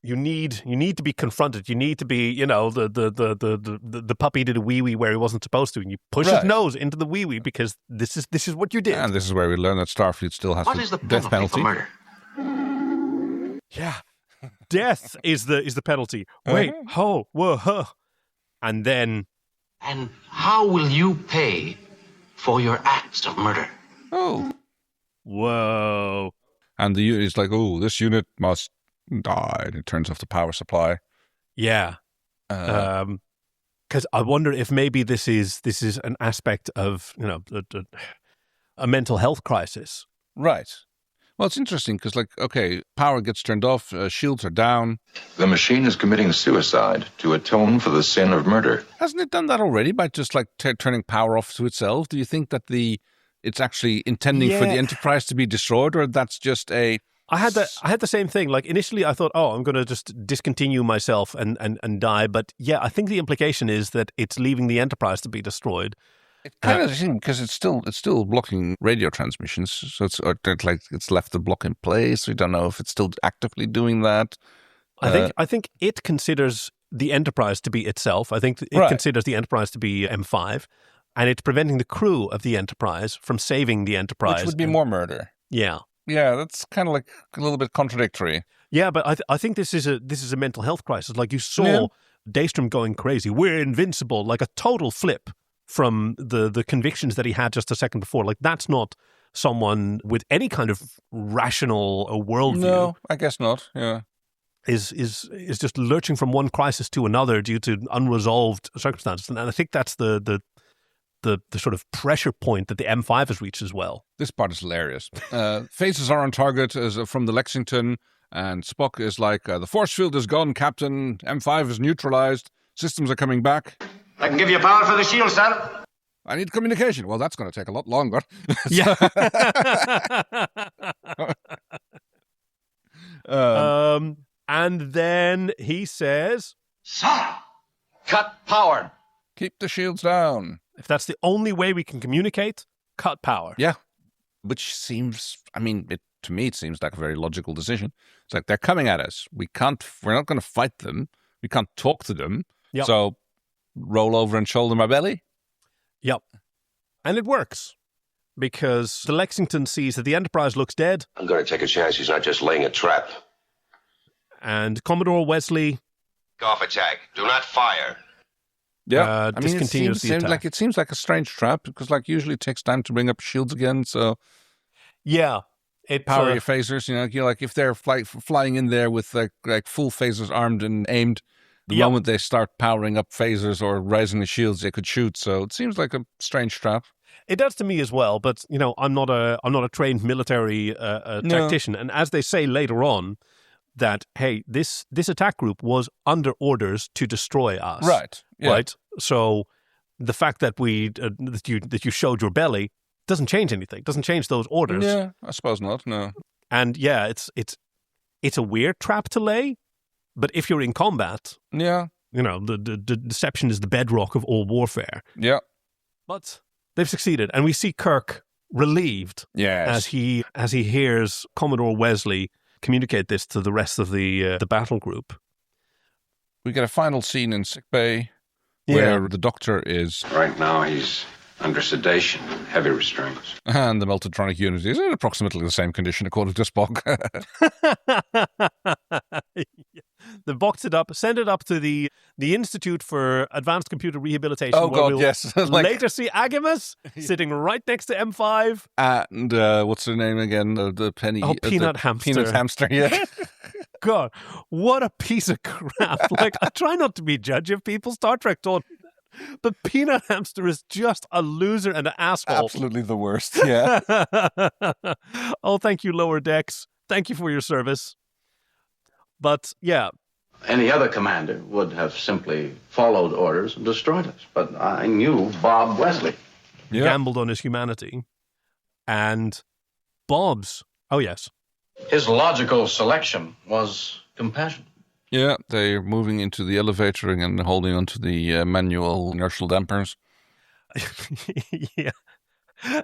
You need to be confronted. You need to be, the puppy did a wee-wee where he wasn't supposed to, and you push his nose into the wee-wee because this is what you did. And this is where we learn that Starfleet still has What is the death penalty. for murder? Yeah. Death is the penalty. Wait, whoa. And then... And how will you pay for your acts of murder? Oh. Whoa. And the unit is like, this unit must die. And it turns off the power supply. Yeah. Because I wonder if maybe this is an aspect of, a mental health crisis. Right. Well, it's interesting because, power gets turned off, shields are down. The machine is committing suicide to atone for the sin of murder. Hasn't it done that already by just, turning power off to itself? Do you think that it's actually intending for the Enterprise to be destroyed, or that's just a... I had the same thing. Like, initially I thought, I'm going to just discontinue myself and die. But, yeah, I think the implication is that it's leaving the Enterprise to be destroyed. It kind of seems because it's still blocking radio transmissions, so it's left the block in place. We don't know if it's still actively doing that. I think it considers the Enterprise to be itself. I think it considers the Enterprise to be M5, and it's preventing the crew of the Enterprise from saving the Enterprise, which would be more murder. Yeah, that's kind of like a little bit contradictory. Yeah, but I think this is a mental health crisis. Like you saw Daystrom going crazy. We're invincible, like a total flip from the convictions that he had just a second before. Like, that's not someone with any kind of rational worldview. No, I guess not. Yeah, is just lurching from one crisis to another due to unresolved circumstances, and I think that's the sort of pressure point that the M5 has reached as well. This part is hilarious. Phases are on target from the Lexington, and Spock is like, the force field is gone, Captain. M5 is neutralized. Systems are coming back. I can give you power for the shield, sir. I need communication. Well, that's going to take a lot longer. Yeah. And then he says, "Sir, cut power. Keep the shields down. If that's the only way we can communicate, cut power." Yeah. Which seems, to me, it seems like a very logical decision. It's like, they're coming at us. We're not going to fight them. We can't talk to them. Yep. So roll over and shoulder my belly. Yep. And it works. Because the Lexington sees that the Enterprise looks dead. I'm going to take a chance he's not just laying a trap. And Commodore Wesley... Off attack. Do not fire. Yeah, discontinues the attack. It seems like a strange trap, because usually it takes time to bring up shields again, so... Yeah. Power your phasers, if they're flying in there with full phasers armed and aimed, the moment they start powering up phasers or raising the shields, they could shoot. So it seems like a strange trap. It does to me as well, but I'm not a trained military tactician, and as they say later on, that hey, this attack group was under orders to destroy us, right? Yeah. Right. So the fact that that you showed your belly doesn't change anything. Doesn't change those orders. Yeah, I suppose not. No. And yeah, it's a weird trap to lay, but if you're in combat, the deception is the bedrock of all warfare. Yeah. But they've succeeded, and we see Kirk relieved as he hears Commodore Wesley communicate this to the rest of the battle group. We get a final scene in sickbay where the doctor is... Right now he's under sedation, heavy restraints. And the Meltotronic unit is in approximately the same condition according to Spock. They boxed it up, sent it up to the Institute for Advanced Computer Rehabilitation. Oh, God, we'll yes. Later see Agamus sitting right next to M5. And what's her name again? The penny... Oh, Peanut Hamster. Peanut Hamster, yeah. God, what a piece of crap. I try not to be judgy of people. Star Trek taught me that. But Peanut Hamster is just a loser and an asshole. Absolutely the worst, yeah. Oh, thank you, Lower Decks. Thank you for your service. But, yeah. Any other commander would have simply followed orders and destroyed us. But I knew Bob Wesley. He gambled on his humanity. And Bob's... Oh, yes. His logical selection was compassion. Yeah, they're moving into the elevator and holding onto the manual inertial dampers. Yeah.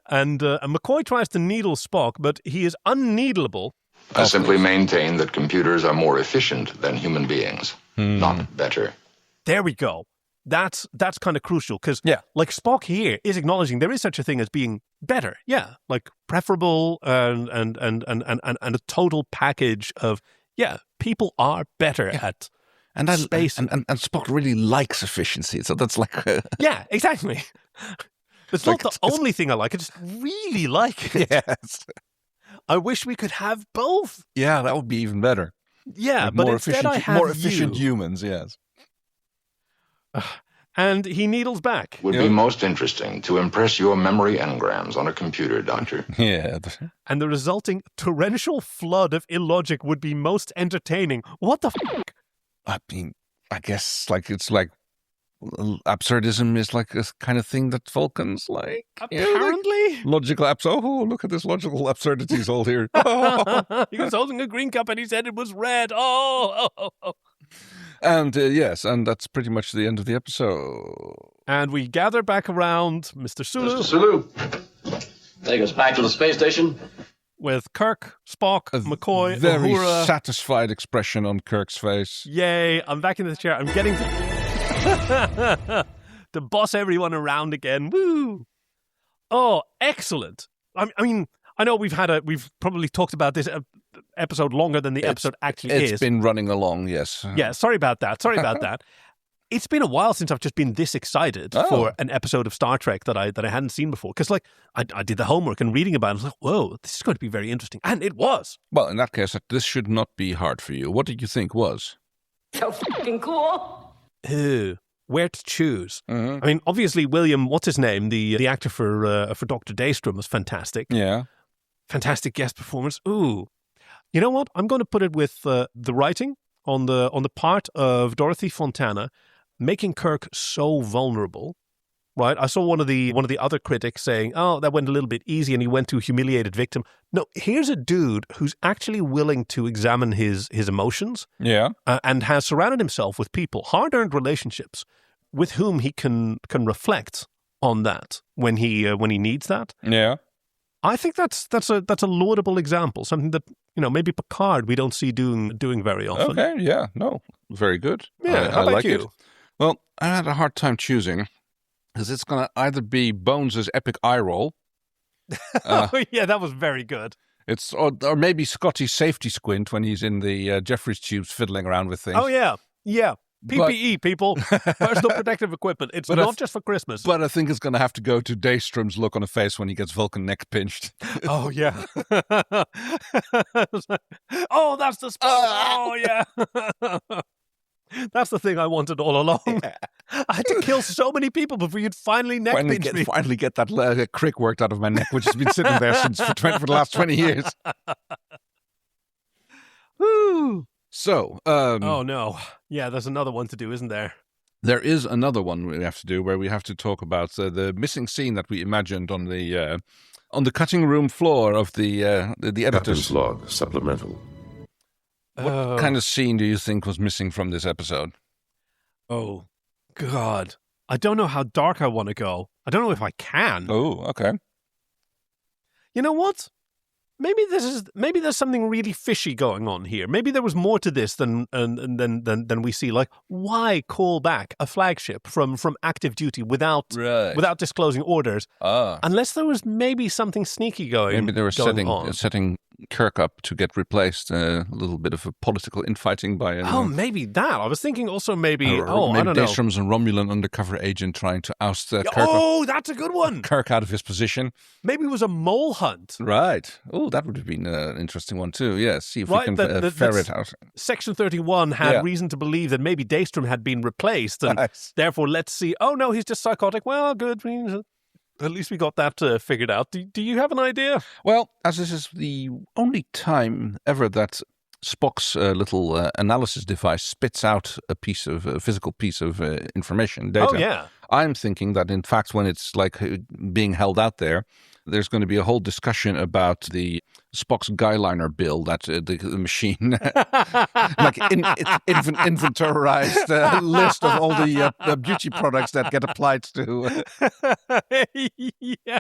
And McCoy tries to needle Spock, but he is unneedleable. I simply maintain that computers are more efficient than human beings, not better. There we go. That's kind of crucial because, like Spock here is acknowledging there is such a thing as being better. Yeah, like preferable and a total package of people are better at space. And Spock really likes efficiency, so that's like yeah, exactly. It's not the only thing I like. I just really like it. Yes. I wish we could have both. Yeah, that would be even better. Yeah, like but instead I have more efficient humans. Yes. And he needles back. Would be most interesting to impress your memory engrams on a computer, Doctor. Yeah. And the resulting torrential flood of illogic would be most entertaining. What the fuck? I mean, I guess it's like absurdism is like a kind of thing that Vulcans like. Apparently. Logical oh, look at this logical absurdity he's holding here. He was holding a green cup and he said it was red. Oh. And yes, and that's pretty much the end of the episode. And we gather back around Mr. Sulu. Mr. Sulu. Take us back to the space station. With Kirk, Spock, McCoy, very Uhura. Satisfied expression on Kirk's face. Yay, I'm back in the chair. I'm getting to boss everyone around again. Woo! Oh, excellent. I mean, I know we've probably talked about this episode longer than the episode actually is. It's been running along, yes. Yeah, sorry about that. It's been a while since I've just been this excited for an episode of Star Trek that I hadn't seen before. Because I did the homework and reading about it, I was like, whoa, this is going to be very interesting. And it was. Well, in that case, this should not be hard for you. What did you think was? So fucking cool. Where to choose? Mm-hmm. I mean, obviously, William, what's his name? The actor for Dr. Daystrom was fantastic. Yeah. Fantastic guest performance. Ooh. You know what? I'm going to put it with the writing on the part of Dorothy Fontana, making Kirk so vulnerable, right? I saw one of the other critics saying, "Oh, that went a little bit easy, and he went to a humiliated victim." No, here's a dude who's actually willing to examine his emotions, and has surrounded himself with people, hard-earned relationships, with whom he can reflect on that when he needs that. Yeah. I think that's a laudable example, something that maybe Picard we don't see doing very often. Okay, yeah, no, very good. Yeah, how about like you? It. Well, I had a hard time choosing because it's going to either be Bones' epic eye roll. Yeah, that was very good. Or maybe Scotty's safety squint when he's in the Jeffries tubes fiddling around with things. Oh yeah. PPE, people. Personal protective equipment. It's not just for Christmas. But I think it's going to have to go to Daystrom's look on the face when he gets Vulcan neck pinched. Oh, yeah. Oh, that's the spot. Oh, yeah. That's the thing I wanted all along. Yeah. I had to kill so many people before you'd finally pinch me. Finally get that crick worked out of my neck, which has been sitting there for the last 20 years. Woo. So, oh no. Yeah, there's another one to do, isn't there? There is another one we have to do where we have to talk about the missing scene that we imagined on the cutting room floor of the editors. Captain's log, supplemental. What kind of scene do you think was missing from this episode? Oh, God. I don't know how dark I want to go. I don't know if I can. Oh, okay. You know what? Maybe there's something really fishy going on here. Maybe there was more to this than we see. Like, why call back a flagship from active duty without disclosing orders? Unless there was maybe something sneaky going on. Maybe they were setting Kirk up to get replaced. A little bit of a political infighting by. Maybe that. I was thinking also maybe. I don't know. Daystrom's a Romulan undercover agent trying to oust Kirk. Oh, that's a good one. Kirk out of his position. Maybe it was a mole hunt. Right. Oh, that would have been an interesting one too. Yeah. See if we can ferret out. Section 31 had reason to believe that maybe Daystrom had been replaced, and therefore let's see. Oh no, he's just psychotic. Well, good. At least we got that figured out. Do you have an idea? Well, as this is the only time ever that Spock's little analysis device spits out a physical piece of information, data. Oh, yeah. I'm thinking that, in fact, when it's like being held out there, there's going to be a whole discussion about the Spock's guyliner bill that the machine, like inventorized list of all the beauty products that get applied to. Yeah.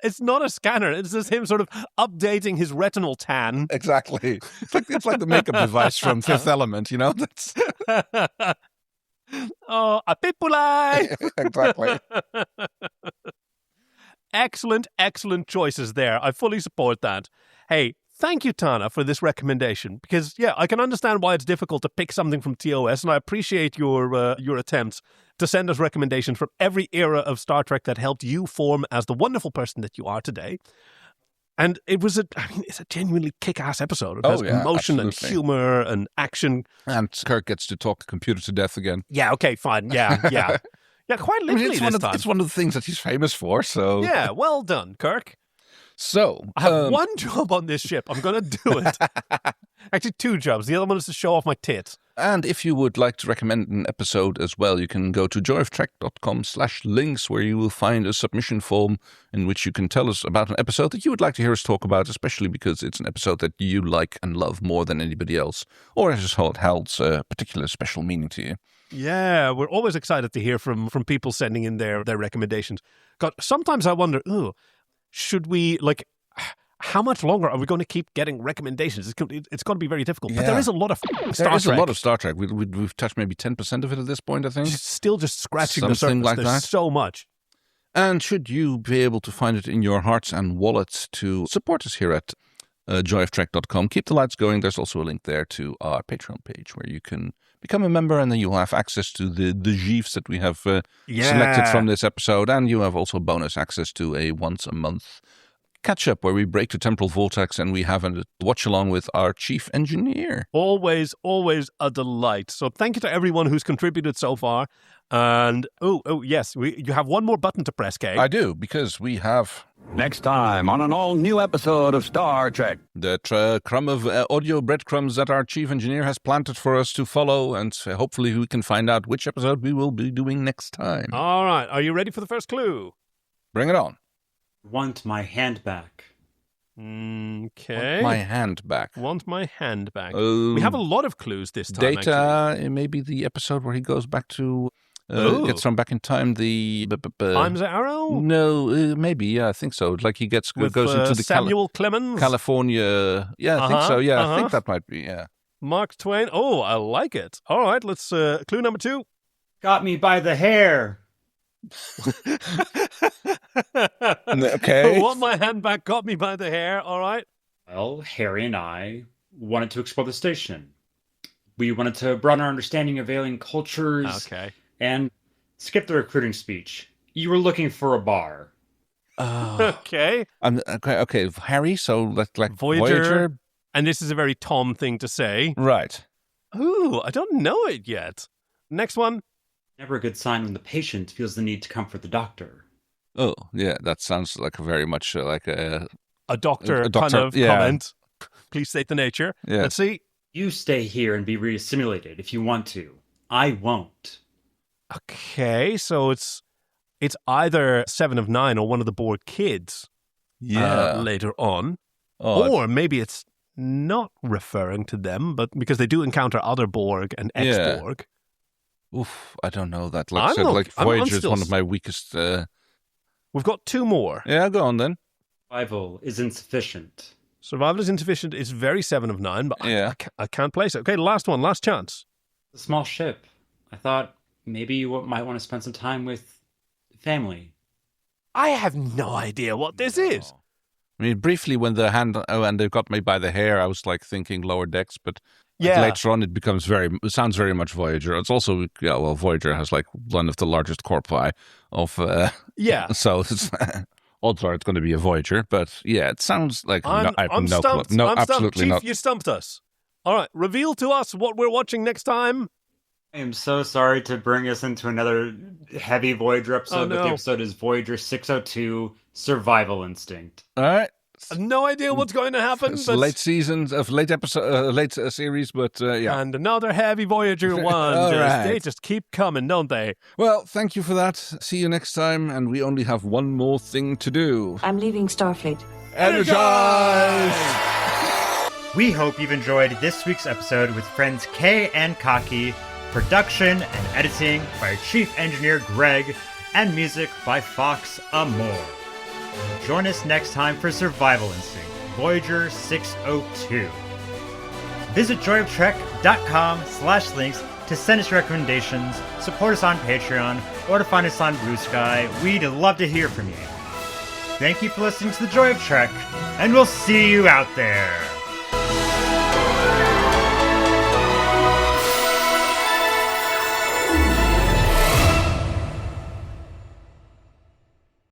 It's not a scanner. It's just him sort of updating his retinal tan. Exactly. It's like the makeup device from Fifth Element, That's... Oh, a pipulai! Exactly. Excellent choices there. I fully support that. Hey, thank you, Tana, for this recommendation. Because, I can understand why it's difficult to pick something from TOS, and I appreciate your attempts to send us recommendations from every era of Star Trek that helped you form as the wonderful person that you are today. And it's a genuinely kick-ass episode. It has emotion and humor and action. And Kirk gets to talk a computer to death again. Yeah, okay, fine. Yeah. Yeah, quite literally It's one of the things that he's famous for, so... Yeah, well done, Kirk. So... I have one job on this ship. I'm going to do it. Actually, 2 jobs. The other one is to show off my tits. And if you would like to recommend an episode as well, you can go to joyoftrek.com/links, where you will find a submission form in which you can tell us about an episode that you would like to hear us talk about, especially because it's an episode that you like and love more than anybody else, or as it holds a particular special meaning to you. Yeah, we're always excited to hear from people sending in their recommendations. God, sometimes I wonder, should we, how much longer are we going to keep getting recommendations? It's going to be very difficult. But there is a lot of Star Trek. There is a lot of Star Trek. We've touched maybe 10% of it at this point, I think. Still just scratching the surface. Like There's that. So much. And should you be able to find it in your hearts and wallets to support us here at joyoftrek.com, keep the lights going. There's also a link there to our Patreon page where you can become a member, and then you will have access to the GIFs that we have selected from this episode. And you have also bonus access to a once-a-month catch-up where we break the temporal vortex and we have a watch-along with our chief engineer. Always a delight. So thank you to everyone who's contributed so far. And, yes, you have one more button to press, Kay. I do, because we have... Next time on an all-new episode of Star Trek. The crumb of audio breadcrumbs that our chief engineer has planted for us to follow, and hopefully we can find out which episode we will be doing next time. All right, are you ready for the first clue? Bring it on. Want my hand back. Okay. Want my hand back. Want my hand back. We have a lot of clues this time. Data, actually. Maybe the episode where he goes back to... gets from back in time the... Time's Arrow? No, maybe, yeah, I think so. Like he goes into the... Samuel Clemens? California. Yeah, I think so. Yeah, I think that might be, yeah. Mark Twain. Oh, I like it. All right, let's... clue number 2. Got me by the hair. Okay. Want my hand back, got me by the hair. All right. Well, Harry and I wanted to explore the station. We wanted to broaden our understanding of alien cultures. Okay. And skip the recruiting speech. You were looking for a bar. Okay. Okay. Harry, so like Voyager. And this is a very Tom thing to say. Right. Ooh, I don't know it yet. Next one. Never a good sign when the patient feels the need to comfort the doctor. Oh, yeah, that sounds like very much like a doctor kind of comment. Please state the nature. Yeah. Let's see. You stay here and be re-assimilated if you want to. I won't. Okay, so it's either 7 of 9 or one of the Borg kids. Yeah. Later on. Or maybe it's not referring to them, but because they do encounter other Borg and ex-Borg. Oof, I don't know that. Voyager is one of my weakest... We've got 2 more. Yeah, go on then. Survival is insufficient. Survival is insufficient. It's very 7 of 9, but I can't place it. Okay, last one, last chance. A small ship. I thought maybe you might want to spend some time with family. I have no idea what this is. I mean, briefly when and they got me by the hair, I was like thinking lower decks, but later on it sounds very much Voyager. It's also, Voyager has like one of the largest corpi of... So it's... odds are it's going to be a Voyager, but yeah, it sounds like... I'm stumped. No, I'm absolutely Chief, not. You stumped us. All right, reveal to us what we're watching next time. I am so sorry to bring us into another heavy Voyager episode, but the episode is Voyager 602, Survival Instinct. All right, No idea what's going to happen. It's but... late seasons of late series, but yeah. And another heavy Voyager one. They just keep coming, don't they? Well, thank you for that. See you next time, and we only have one more thing to do. I'm leaving Starfleet. Energize! We hope you've enjoyed this week's episode with friends Kay and Kaki, production and editing by our chief engineer Greg, and music by Fox Amore. Join us next time for Survival Instinct, Voyager 602. Visit joyoftrek.com/links to send us recommendations, support us on Patreon, or to find us on Blue Sky. We'd love to hear from you. Thank you for listening to The Joy of Trek, and we'll see you out there.